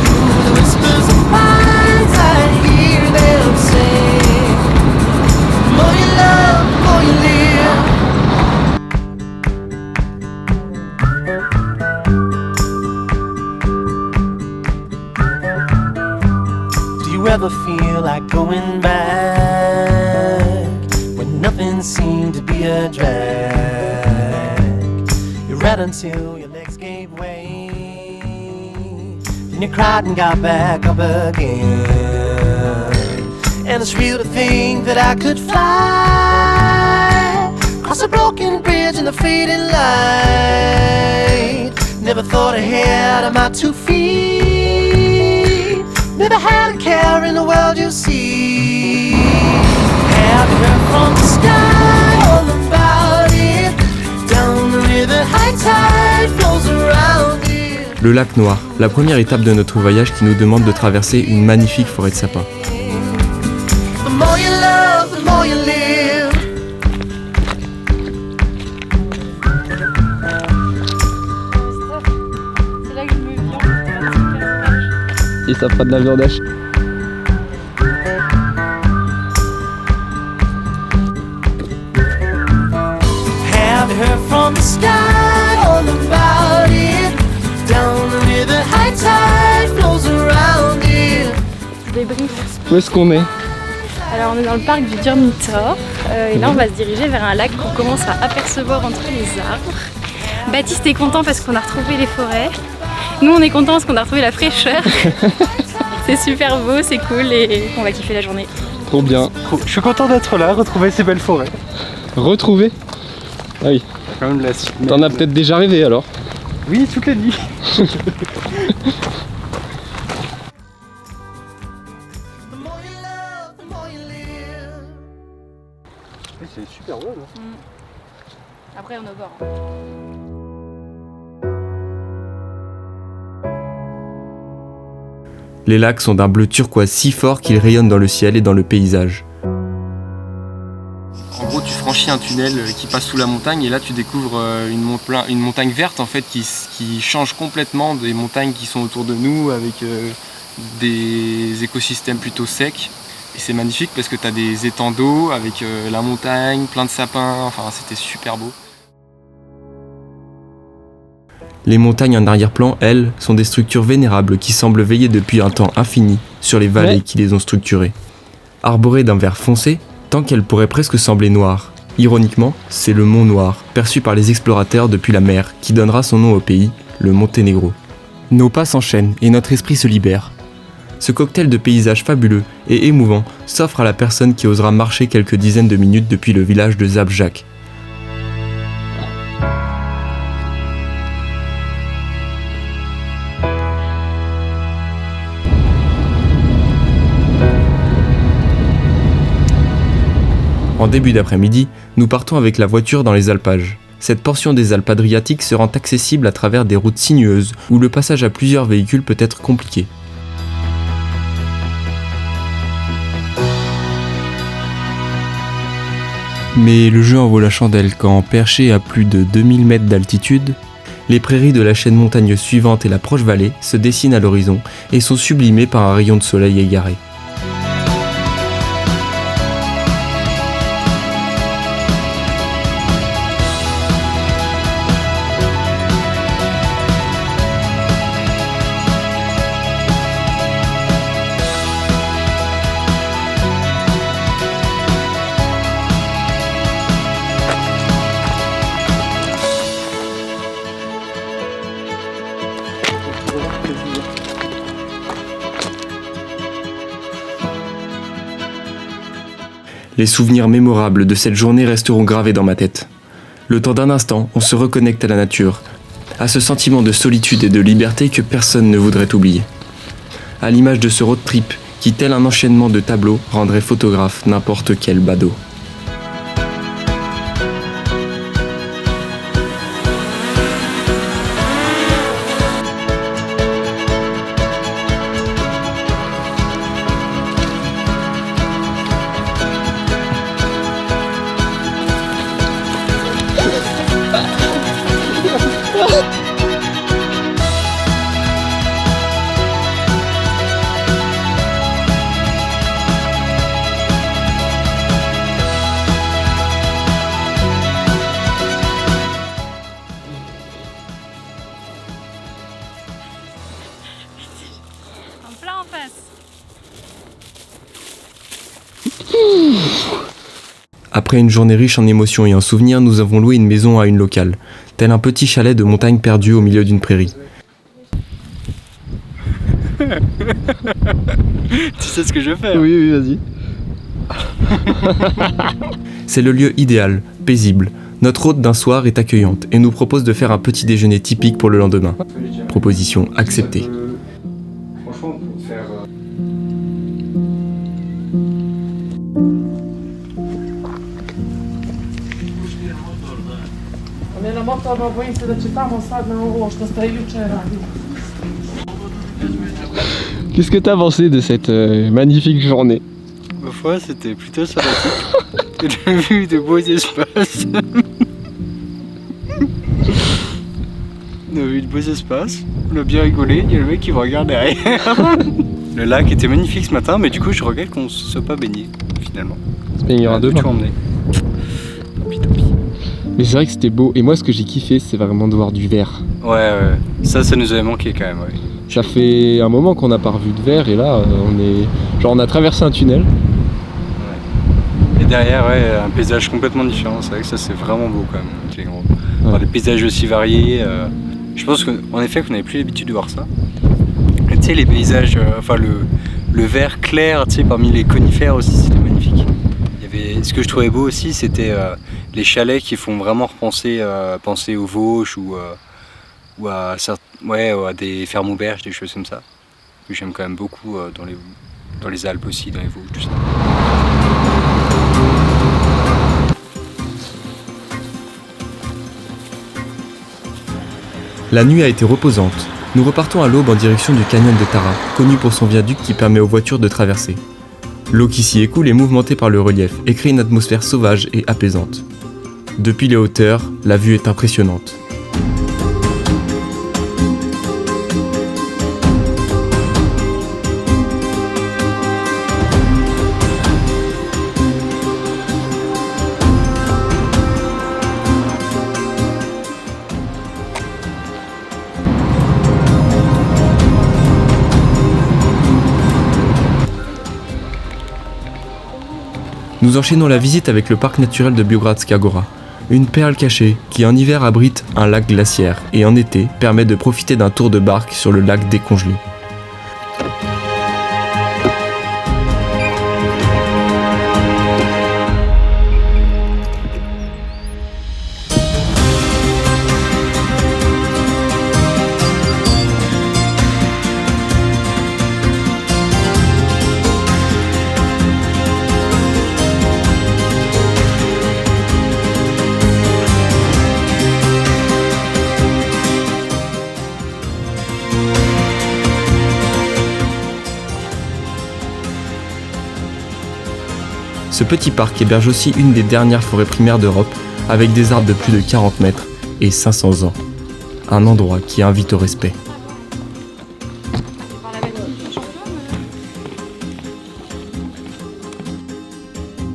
Through the whispers of pines, I hear them sing. The more you love, the more you live. Do you ever feel like going back when nothing seemed to be a drag? You read until your legs gave way, then you cried and got back up again. And it's real to think that I could fly across a broken bridge in the fading light. Never thought ahead of my 2 feet. Never had a care in the world, you see. Have you heard from the sky all about it? Down the river, high tide flows around it. Le lac Noir, la première étape de notre voyage qui nous demande de traverser une magnifique forêt de sapins. The more you love, the more you live. C'est là que je me viens. Et ça fera de la viande hachée. Have you heard from the sky all about it? Down the river, high tide flows around it. Débrief. Où est-ce qu'on est? Alors on est dans le parc du Durmitor et là on va se diriger vers un lac qu'on commence à apercevoir entre les arbres. Baptiste est content parce qu'on a retrouvé les forêts. Nous on est content parce qu'on a retrouvé la fraîcheur. C'est super beau, c'est cool et on va kiffer la journée. Trop bien. Je suis content d'être là, retrouver ces belles forêts. Retrouver? Ah oui. Quand même T'en as peut-être déjà rêvé alors? Oui, toutes les nuits. The more you love, the more you live. C'est super beau là. Après on est au bord. Les lacs sont d'un bleu turquoise si fort qu'ils rayonnent dans le ciel et dans le paysage. En gros, tu franchis un tunnel qui passe sous la montagne et là tu découvres une montagne verte en fait qui change complètement des montagnes qui sont autour de nous avec des écosystèmes plutôt secs. Et c'est magnifique parce que tu as des étangs d'eau avec la montagne, plein de sapins, enfin c'était super beau. Les montagnes en arrière-plan, elles, sont des structures vénérables qui semblent veiller depuis un temps infini sur les vallées qui les ont structurées. Arborées d'un vert foncé, tant qu'elles pourraient presque sembler noires. Ironiquement, c'est le Mont Noir, perçu par les explorateurs depuis la mer, qui donnera son nom au pays, le Monténégro. Nos pas s'enchaînent et notre esprit se libère. Ce cocktail de paysages fabuleux et émouvant s'offre à la personne qui osera marcher quelques dizaines de minutes depuis le village de Zabjak. En début d'après-midi, nous partons avec la voiture dans les alpages. Cette portion des Alpes adriatiques se rend accessible à travers des routes sinueuses où le passage à plusieurs véhicules peut être compliqué. Mais le jeu en vaut la chandelle quand, perché à plus de 2000 mètres d'altitude, les prairies de la chaîne montagneuse suivante et la proche vallée se dessinent à l'horizon et sont sublimées par un rayon de soleil égaré. Les souvenirs mémorables de cette journée resteront gravés dans ma tête. Le temps d'un instant, on se reconnecte à la nature, à ce sentiment de solitude et de liberté que personne ne voudrait oublier. À l'image de ce road trip qui, tel un enchaînement de tableaux, rendrait photographe n'importe quel badaud. En plein en face. Après une journée riche en émotions et en souvenirs, nous avons loué une maison à une locale, tel un petit chalet de montagne perdu au milieu d'une prairie. Tu sais ce que je vais faire? Oui, vas-y. C'est le lieu idéal, paisible. Notre hôte d'un soir est accueillante et nous propose de faire un petit déjeuner typique pour le lendemain. Proposition acceptée. Franchement, pour faire. Qu'est-ce que t'as pensé de cette magnifique journée? Ma foi, c'était plutôt sympathique. J'ai vu de beaux espaces. On a vu de beaux espaces, on a bien rigolé, il y a le mec qui me regarde derrière. Le lac était magnifique ce matin, mais du coup je regrette qu'on ne se soit pas baigné finalement. Se baignera demain. Tout emmené. Mais c'est vrai que c'était beau. Et moi, ce que j'ai kiffé, c'est vraiment de voir du vert. Ouais, ça nous avait manqué quand même. Ouais. Ça fait un moment qu'on n'a pas revu de vert et là, on a traversé un tunnel. Et derrière, un paysage complètement différent. C'est vrai que ça c'est vraiment beau quand même. Les gros. Avoir des paysages aussi variés. Je pense qu'en effet qu'on n'avait plus l'habitude de voir ça. Tu sais, les paysages, le vert clair, tu sais, parmi les conifères aussi, c'était magnifique. Ce que je trouvais beau aussi, c'était les chalets qui font vraiment penser aux Vosges ou à des fermes auberges, des choses comme ça. Que j'aime quand même beaucoup dans les Alpes aussi, dans les Vosges, tout ça. La nuit a été reposante. Nous repartons à l'aube en direction du canyon de Tara, connu pour son viaduc qui permet aux voitures de traverser. L'eau qui s'y écoule est mouvementée par le relief et crée une atmosphère sauvage et apaisante. Depuis les hauteurs, la vue est impressionnante. Nous enchaînons la visite avec le parc naturel de Biogradska Gora, une perle cachée qui en hiver abrite un lac glaciaire et en été permet de profiter d'un tour de barque sur le lac décongelé. Ce petit parc héberge aussi une des dernières forêts primaires d'Europe, avec des arbres de plus de 40 mètres et 500 ans. Un endroit qui invite au respect.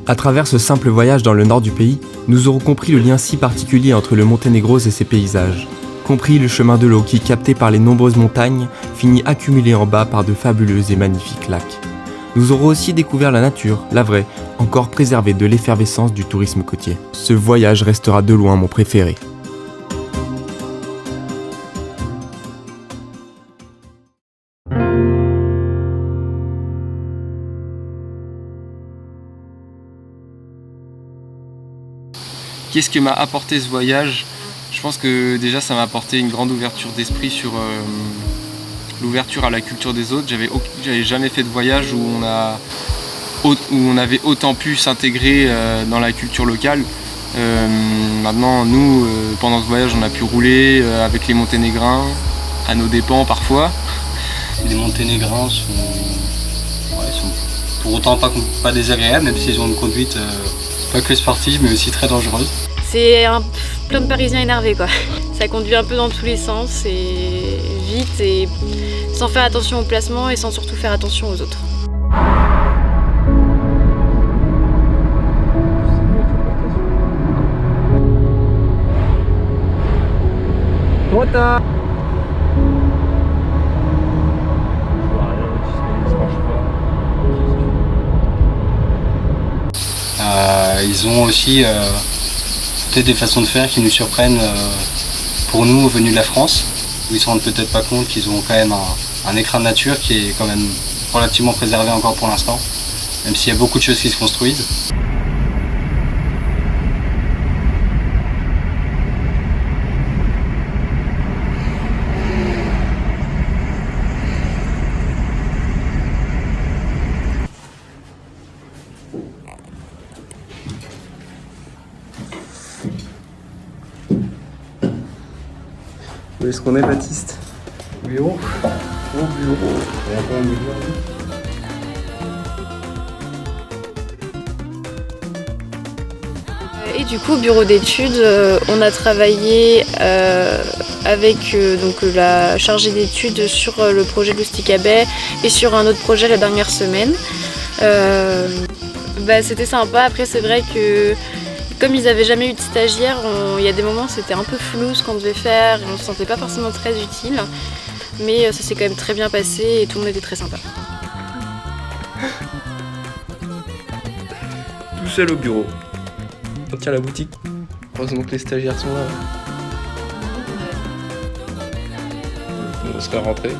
À travers ce simple voyage dans le nord du pays, nous aurons compris le lien si particulier entre le Monténégro et ses paysages. Compris le chemin de l'eau qui, capté par les nombreuses montagnes, finit accumulé en bas par de fabuleux et magnifiques lacs. Nous aurons aussi découvert la nature, la vraie, encore préservée de l'effervescence du tourisme côtier. Ce voyage restera de loin mon préféré. Qu'est-ce que m'a apporté ce voyage? Je pense que déjà ça m'a apporté une grande ouverture d'esprit sur l'ouverture à la culture des autres. J'avais jamais fait de voyage où on avait autant pu s'intégrer dans la culture locale. Maintenant, nous, pendant ce voyage, on a pu rouler avec les Monténégrins, à nos dépens parfois. Les Monténégrins sont pour autant pas désagréables, même s'ils ont une conduite pas que sportive, mais aussi très dangereuse. C'est plein de Parisiens énervés quoi. Ça conduit un peu dans tous les sens et vite et sans faire attention au placement et sans surtout faire attention aux autres. Trop tard. Ils ont aussi peut-être des façons de faire qui nous surprennent pour nous venus de la France, où ils se rendent peut-être pas compte qu'ils ont quand même un écrin de nature qui est quand même relativement préservé encore pour l'instant, même s'il y a beaucoup de choses qui se construisent. Où est-ce qu'on est, Baptiste? Bureau. Au bureau. Et du coup, au bureau d'études, on a travaillé avec donc, la chargée d'études sur le projet de l'Oustika Bay et sur un autre projet la dernière semaine. C'était sympa. Après, c'est vrai que comme ils n'avaient jamais eu de stagiaire, il y a des moments où c'était un peu flou ce qu'on devait faire, on ne se sentait pas forcément très utile, mais ça s'est quand même très bien passé et tout le monde était très sympa. Tout seul au bureau. On tient la boutique. Heureusement que les stagiaires sont là. On serait rentrés.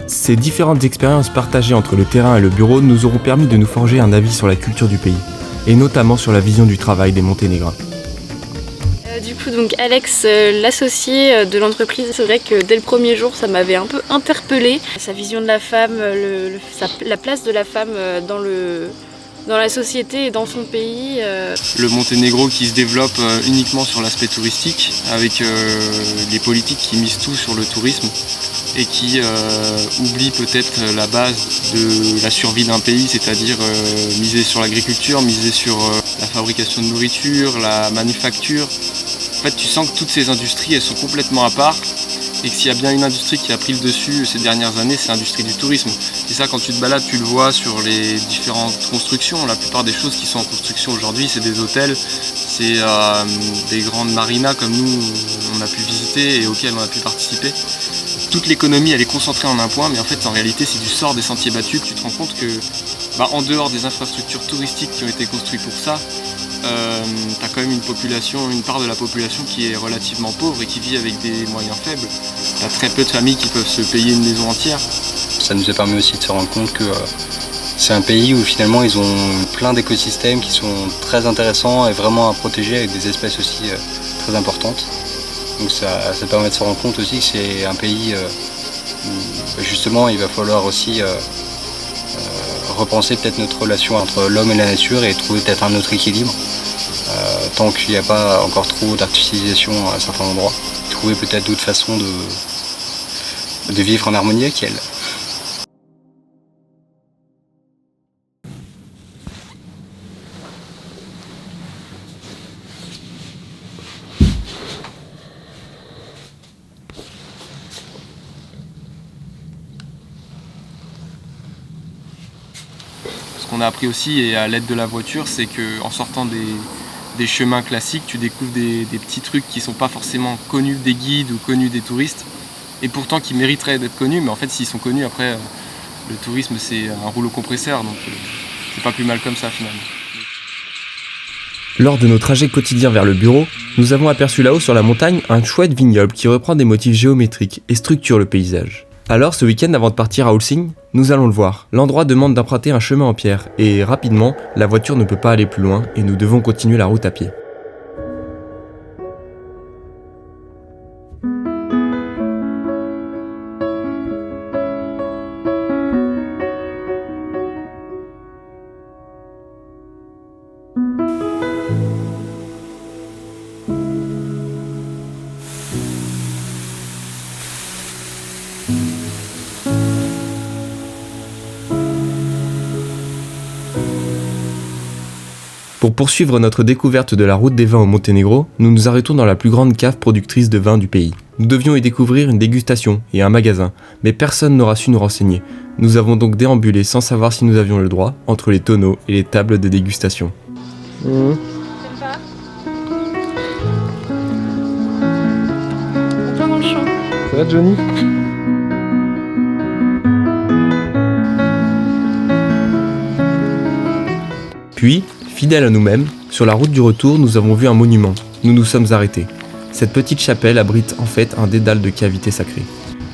Ces différentes expériences partagées entre le terrain et le bureau nous auront permis de nous forger un avis sur la culture du pays, et notamment sur la vision du travail des Monténégrins. Du coup, donc Alex, l'associé de l'entreprise, c'est vrai que dès le premier jour, ça m'avait un peu interpellée. Sa vision de la femme, la place de la femme dans la société et dans son pays. Le Monténégro qui se développe uniquement sur l'aspect touristique, avec les politiques qui misent tout sur le tourisme et qui oublient peut-être la base de la survie d'un pays, c'est-à-dire miser sur l'agriculture, miser sur la fabrication de nourriture, la manufacture. En fait, tu sens que toutes ces industries, elles sont complètement à part. Et que s'il y a bien une industrie qui a pris le dessus ces dernières années, c'est l'industrie du tourisme. Et ça, quand tu te balades, tu le vois sur les différentes constructions. La plupart des choses qui sont en construction aujourd'hui, c'est des hôtels, c'est des grandes marinas comme nous, on a pu visiter et auxquelles on a pu participer. Toute l'économie, elle est concentrée en un point, mais en fait, en réalité, si tu sors des sentiers battus, tu te rends compte que, en dehors des infrastructures touristiques qui ont été construites pour ça, t'as quand même une part de la population qui est relativement pauvre et qui vit avec des moyens faibles. T'as très peu de familles qui peuvent se payer une maison entière. Ça nous a permis aussi de se rendre compte que c'est un pays où finalement ils ont plein d'écosystèmes qui sont très intéressants et vraiment à protéger avec des espèces aussi très importantes. Donc ça permet de se rendre compte aussi que c'est un pays où justement il va falloir aussi repenser peut-être notre relation entre l'homme et la nature et trouver peut-être un autre équilibre. Tant qu'il n'y a pas encore trop d'artificialisation à certains endroits, trouver peut-être d'autres façons de vivre en harmonie avec elle. Ce qu'on a appris aussi, et à l'aide de la voiture, c'est qu'en sortant des chemins classiques, tu découvres des petits trucs qui ne sont pas forcément connus des guides ou connus des touristes. et pourtant qui mériteraient d'être connus, mais en fait s'ils sont connus après, le tourisme c'est un rouleau compresseur, donc c'est pas plus mal comme ça finalement. Lors de nos trajets quotidiens vers le bureau, nous avons aperçu là-haut sur la montagne un chouette vignoble qui reprend des motifs géométriques et structure le paysage. Alors ce week-end avant de partir à Ulsing, nous allons le voir. L'endroit demande d'emprunter un chemin en pierre et rapidement, la voiture ne peut pas aller plus loin et nous devons continuer la route à pied. Pour poursuivre notre découverte de la route des vins au Monténégro, nous nous arrêtons dans la plus grande cave productrice de vin du pays. Nous devions y découvrir une dégustation et un magasin, mais personne n'aura su nous renseigner. Nous avons donc déambulé sans savoir si nous avions le droit entre les tonneaux et les tables de dégustation. T'aimes pas? En plein dans le champ. Ça va Johnny? Puis, fidèles à nous-mêmes, sur la route du retour, nous avons vu un monument. Nous nous sommes arrêtés. Cette petite chapelle abrite en fait un dédale de cavités sacrées.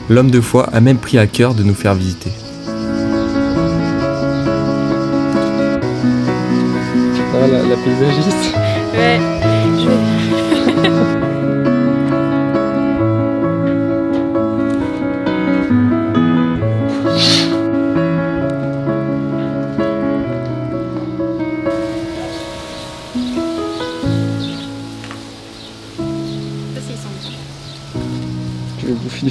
L'homme de foi a même pris à cœur de nous faire visiter. Ah, la paysagiste. Ouais, je vais... Tu veux bouffer?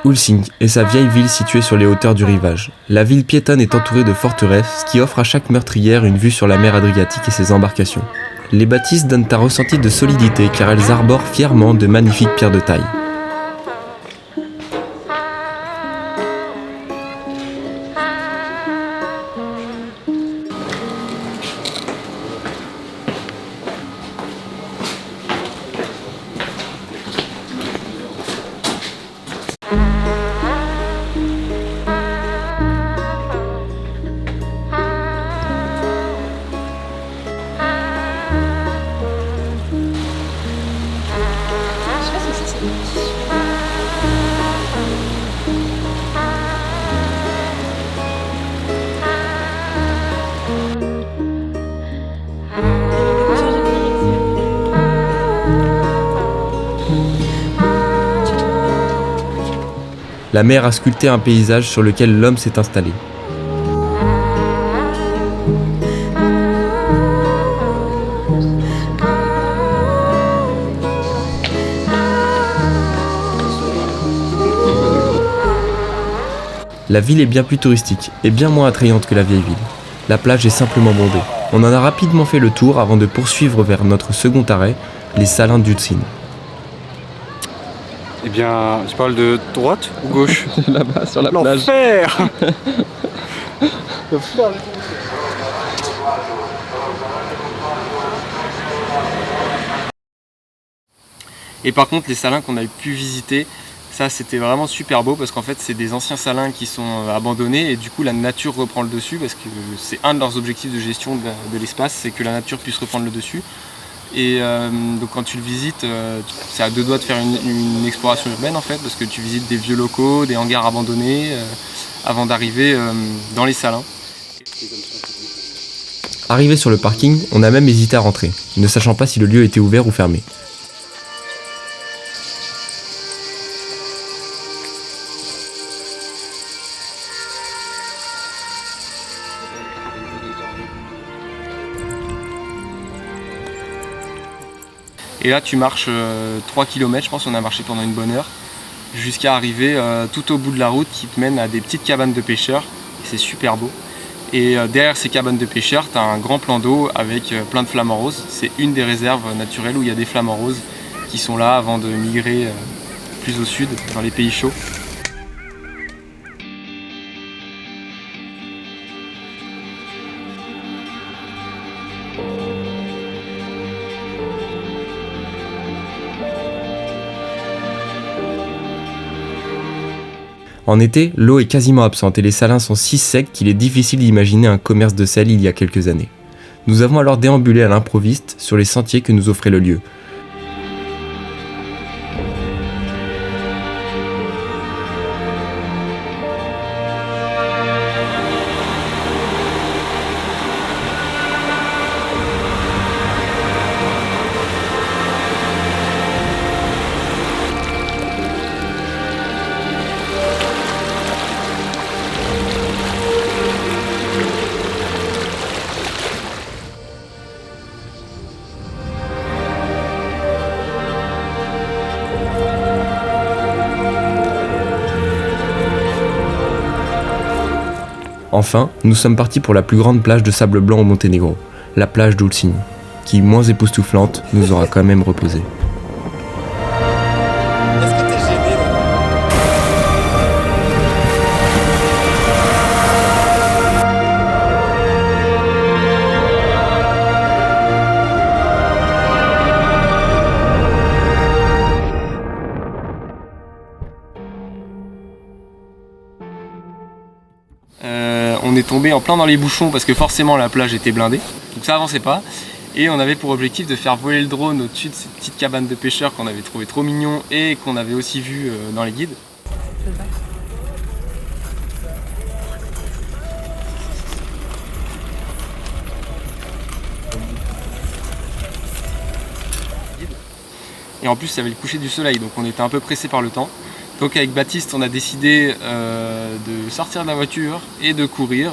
Ulsing est sa vieille ville située sur les hauteurs du rivage. La ville piétonne est entourée de forteresses qui offrent à chaque meurtrière une vue sur la mer Adriatique et ses embarcations. Les bâtisses donnent un ressenti de solidité car elles arborent fièrement de magnifiques pierres de taille. La mer a sculpté un paysage sur lequel l'homme s'est installé. La ville est bien plus touristique et bien moins attrayante que la vieille ville. La plage est simplement bondée. On en a rapidement fait le tour avant de poursuivre vers notre second arrêt, les Salins d'Ulsing. Eh bien, tu parles de droite ou gauche? Là-bas, sur la plage. L'enfer. Et par contre, les salins qu'on a pu visiter, ça c'était vraiment super beau parce qu'en fait c'est des anciens salins qui sont abandonnés et du coup la nature reprend le dessus parce que c'est un de leurs objectifs de gestion de l'espace, c'est que la nature puisse reprendre le dessus. Et donc quand tu le visites, c'est à deux doigts de faire une exploration urbaine en fait parce que tu visites des vieux locaux, des hangars abandonnés avant d'arriver dans les salins. Arrivé sur le parking, on a même hésité à rentrer, ne sachant pas si le lieu était ouvert ou fermé. Et là tu marches 3 km, je pense qu'on a marché pendant une bonne heure, jusqu'à arriver tout au bout de la route qui te mène à des petites cabanes de pêcheurs, c'est super beau. Et derrière ces cabanes de pêcheurs, tu as un grand plan d'eau avec plein de flamants roses. C'est une des réserves naturelles où il y a des flamants roses qui sont là avant de migrer plus au sud, dans les pays chauds. En été, l'eau est quasiment absente et les salins sont si secs qu'il est difficile d'imaginer un commerce de sel il y a quelques années. Nous avons alors déambulé à l'improviste sur les sentiers que nous offrait le lieu. Enfin, nous sommes partis pour la plus grande plage de sable blanc au Monténégro, la plage d'Ulcin, qui, moins époustouflante, nous aura quand même reposé. On est tombé en plein dans les bouchons parce que forcément la plage était blindée, donc ça avançait pas. Et on avait pour objectif de faire voler le drone au-dessus de cette petite cabane de pêcheurs qu'on avait trouvé trop mignon et qu'on avait aussi vu dans les guides. Et en plus il y avait le coucher du soleil, donc on était un peu pressé par le temps. Donc avec Baptiste, on a décidé de sortir de la voiture et de courir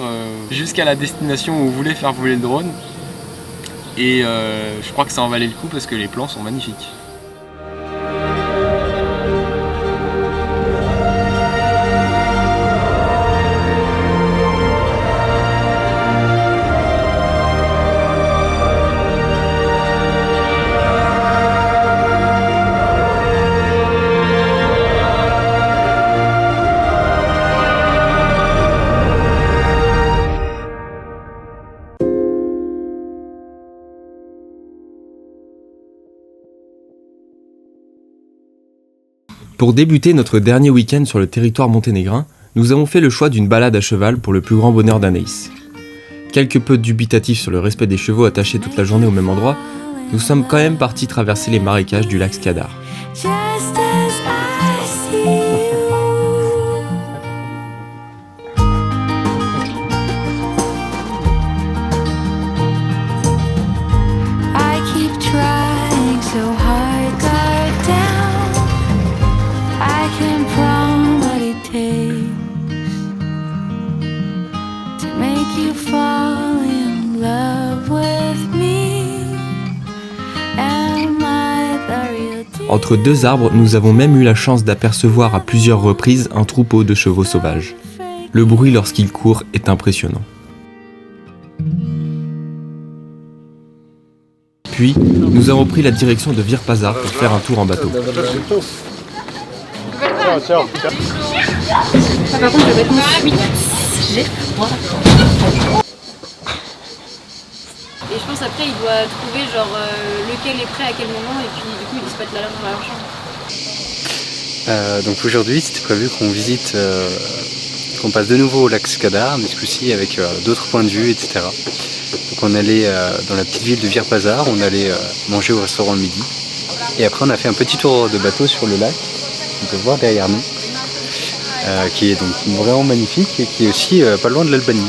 jusqu'à la destination où on voulait faire voler le drone. Et je crois que ça en valait le coup parce que les plans sont magnifiques. Pour débuter notre dernier week-end sur le territoire monténégrin, nous avons fait le choix d'une balade à cheval pour le plus grand bonheur d'Anaïs. Quelque peu dubitatifs sur le respect des chevaux attachés toute la journée au même endroit, nous sommes quand même partis traverser les marécages du lac Skadar. Entre deux arbres, nous avons même eu la chance d'apercevoir à plusieurs reprises un troupeau de chevaux sauvages. Le bruit lorsqu'ils courent est impressionnant. Puis, nous avons pris la direction de Virpazar pour faire un tour en bateau. Par contre, je vais mettre mon suite. J'ai froid. Et je pense après il doit trouver genre lequel est prêt à quel moment et puis du coup il se pète la lame dans leur chambre. Donc aujourd'hui c'était prévu qu'on visite, qu'on passe de nouveau au lac Skadar, mais ce coup-ci avec d'autres points de vue, etc. Donc on allait dans la petite ville de Virpazar, on allait manger au restaurant le midi. Et après on a fait un petit tour de bateau sur le lac, on peut voir derrière nous, qui est donc vraiment magnifique et qui est aussi pas loin de l'Albanie.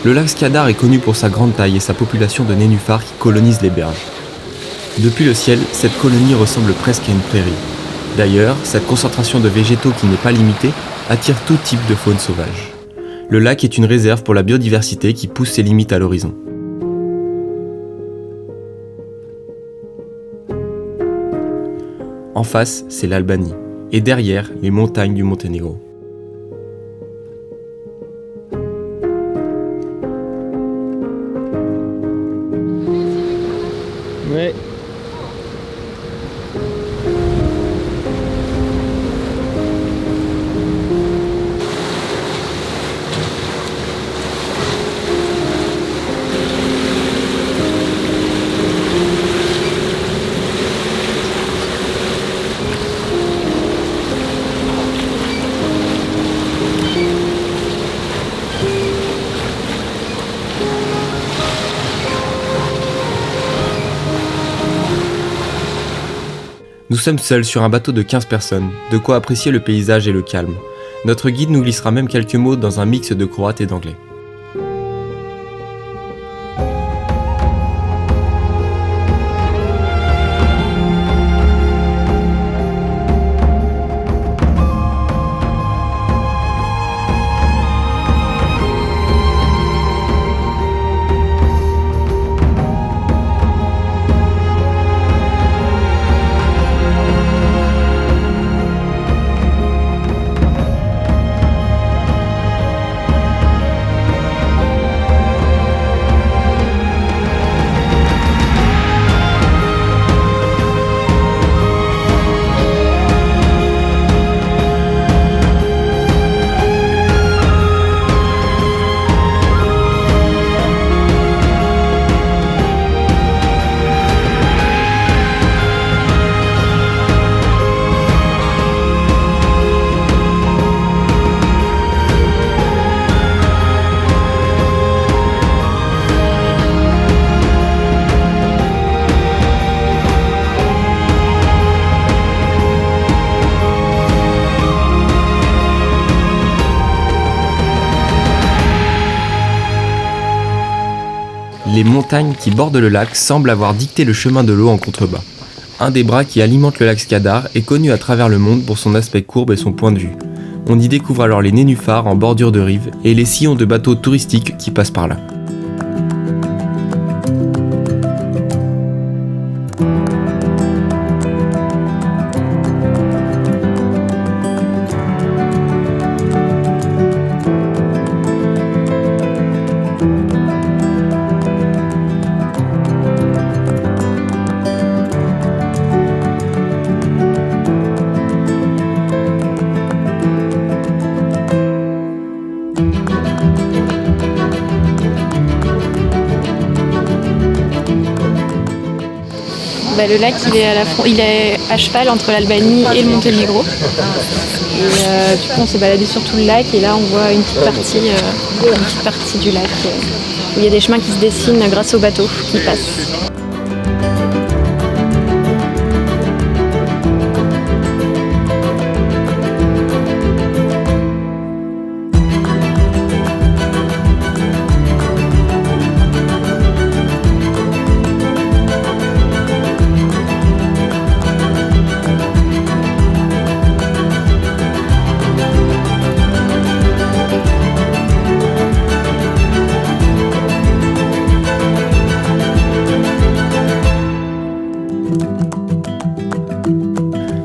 Le lac Skadar est connu pour sa grande taille et sa population de nénuphars qui colonisent les berges. Depuis le ciel, cette colonie ressemble presque à une prairie. D'ailleurs, cette concentration de végétaux qui n'est pas limitée attire tout type de faune sauvage. Le lac est une réserve pour la biodiversité qui pousse ses limites à l'horizon. En face, c'est l'Albanie, et derrière, les montagnes du Monténégro. Ouais. Nous sommes seuls sur un bateau de 15 personnes, de quoi apprécier le paysage et le calme. Notre guide nous glissera même quelques mots dans un mix de croate et d'anglais. Les montagnes qui bordent le lac semblent avoir dicté le chemin de l'eau en contrebas. Un des bras qui alimente le lac Skadar est connu à travers le monde pour son aspect courbe et son point de vue. On y découvre alors les nénuphars en bordure de rive et les sillons de bateaux touristiques qui passent par là. Le lac il est à cheval entre l'Albanie et le Monténégro. Et du coup on s'est baladé sur tout le lac et là on voit une petite partie du lac où il y a des chemins qui se dessinent grâce aux bateaux qui passent.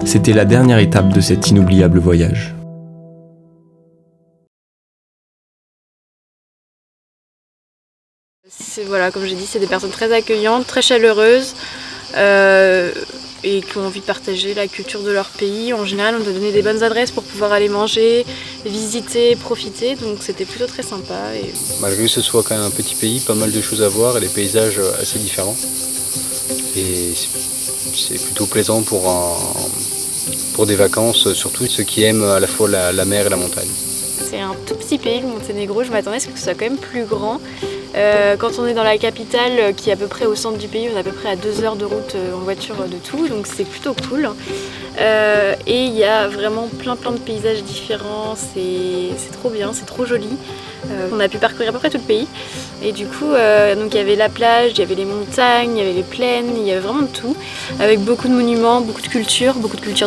C'était la dernière étape de cet inoubliable voyage. Voilà, comme j'ai dit, c'est des personnes très accueillantes, très chaleureuses et qui ont envie de partager la culture de leur pays. En général, on nous a donné des bonnes adresses pour pouvoir aller manger, visiter, profiter, donc c'était plutôt très sympa. Et... Malgré que ce soit quand même un petit pays, pas mal de choses à voir et des paysages assez différents. Et c'est plutôt plaisant pour des vacances, surtout ceux qui aiment à la fois la mer et la montagne. C'est un tout petit pays, le Monténégro. Je m'attendais à ce que ce soit quand même plus grand. Quand on est dans la capitale, qui est à peu près au centre du pays, on est à peu près à 2 heures de route en voiture de tout, donc c'est plutôt cool. Et il y a vraiment plein de paysages différents, c'est trop bien, c'est trop joli. On a pu parcourir à peu près tout le pays. Et du coup, donc il y avait la plage, il y avait les montagnes, il y avait les plaines, il y avait vraiment de tout, avec beaucoup de monuments, beaucoup de cultures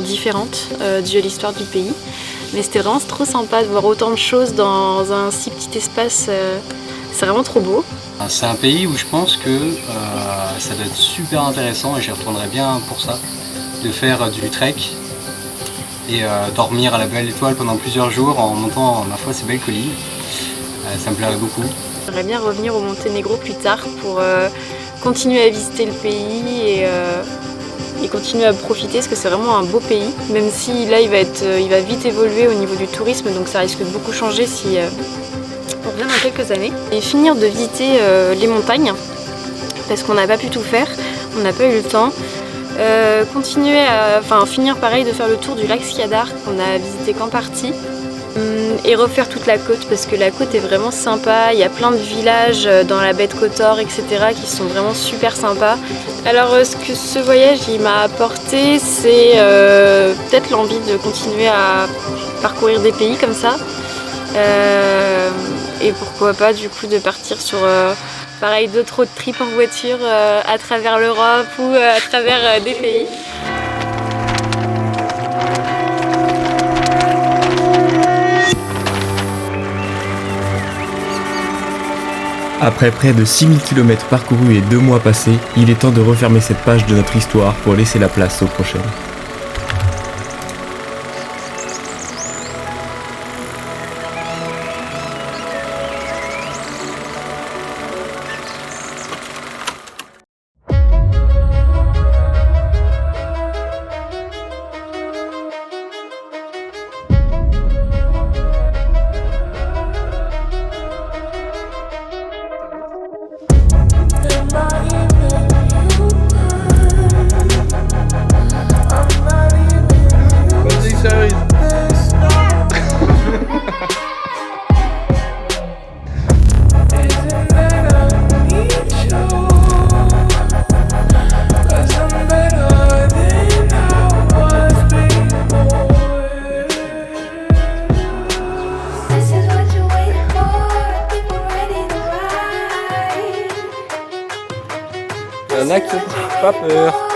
différentes de l'histoire du pays. Mais c'était vraiment trop sympa de voir autant de choses dans un si petit espace. C'est vraiment trop beau. C'est un pays où je pense que ça doit être super intéressant et j'y retournerai bien pour ça, de faire du trek et dormir à la belle étoile pendant plusieurs jours en montant ma foi ces belles collines. Ça me plairait beaucoup. J'aimerais bien revenir au Monténégro plus tard pour continuer à visiter le pays et continuer à profiter parce que c'est vraiment un beau pays, même si là il va vite évoluer au niveau du tourisme, donc ça risque de beaucoup changer si on revient dans quelques années. Et finir de visiter les montagnes parce qu'on n'a pas pu tout faire, on n'a pas eu le temps. Finir pareil de faire le tour du lac Skadar qu'on a visité qu'en partie. et refaire toute la côte parce que la côte est vraiment sympa. Il y a plein de villages dans la baie de Kotor, etc. qui sont vraiment super sympas. Alors ce que ce voyage il m'a apporté, c'est peut-être l'envie de continuer à parcourir des pays comme ça. Et pourquoi pas du coup de partir sur pareil d'autres road trips en voiture à travers l'Europe ou à travers des pays. Après près de 6000 km parcourus et 2 mois passés, il est temps de refermer cette page de notre histoire pour laisser la place aux prochaines. Il y en a qui n'ont pas peur.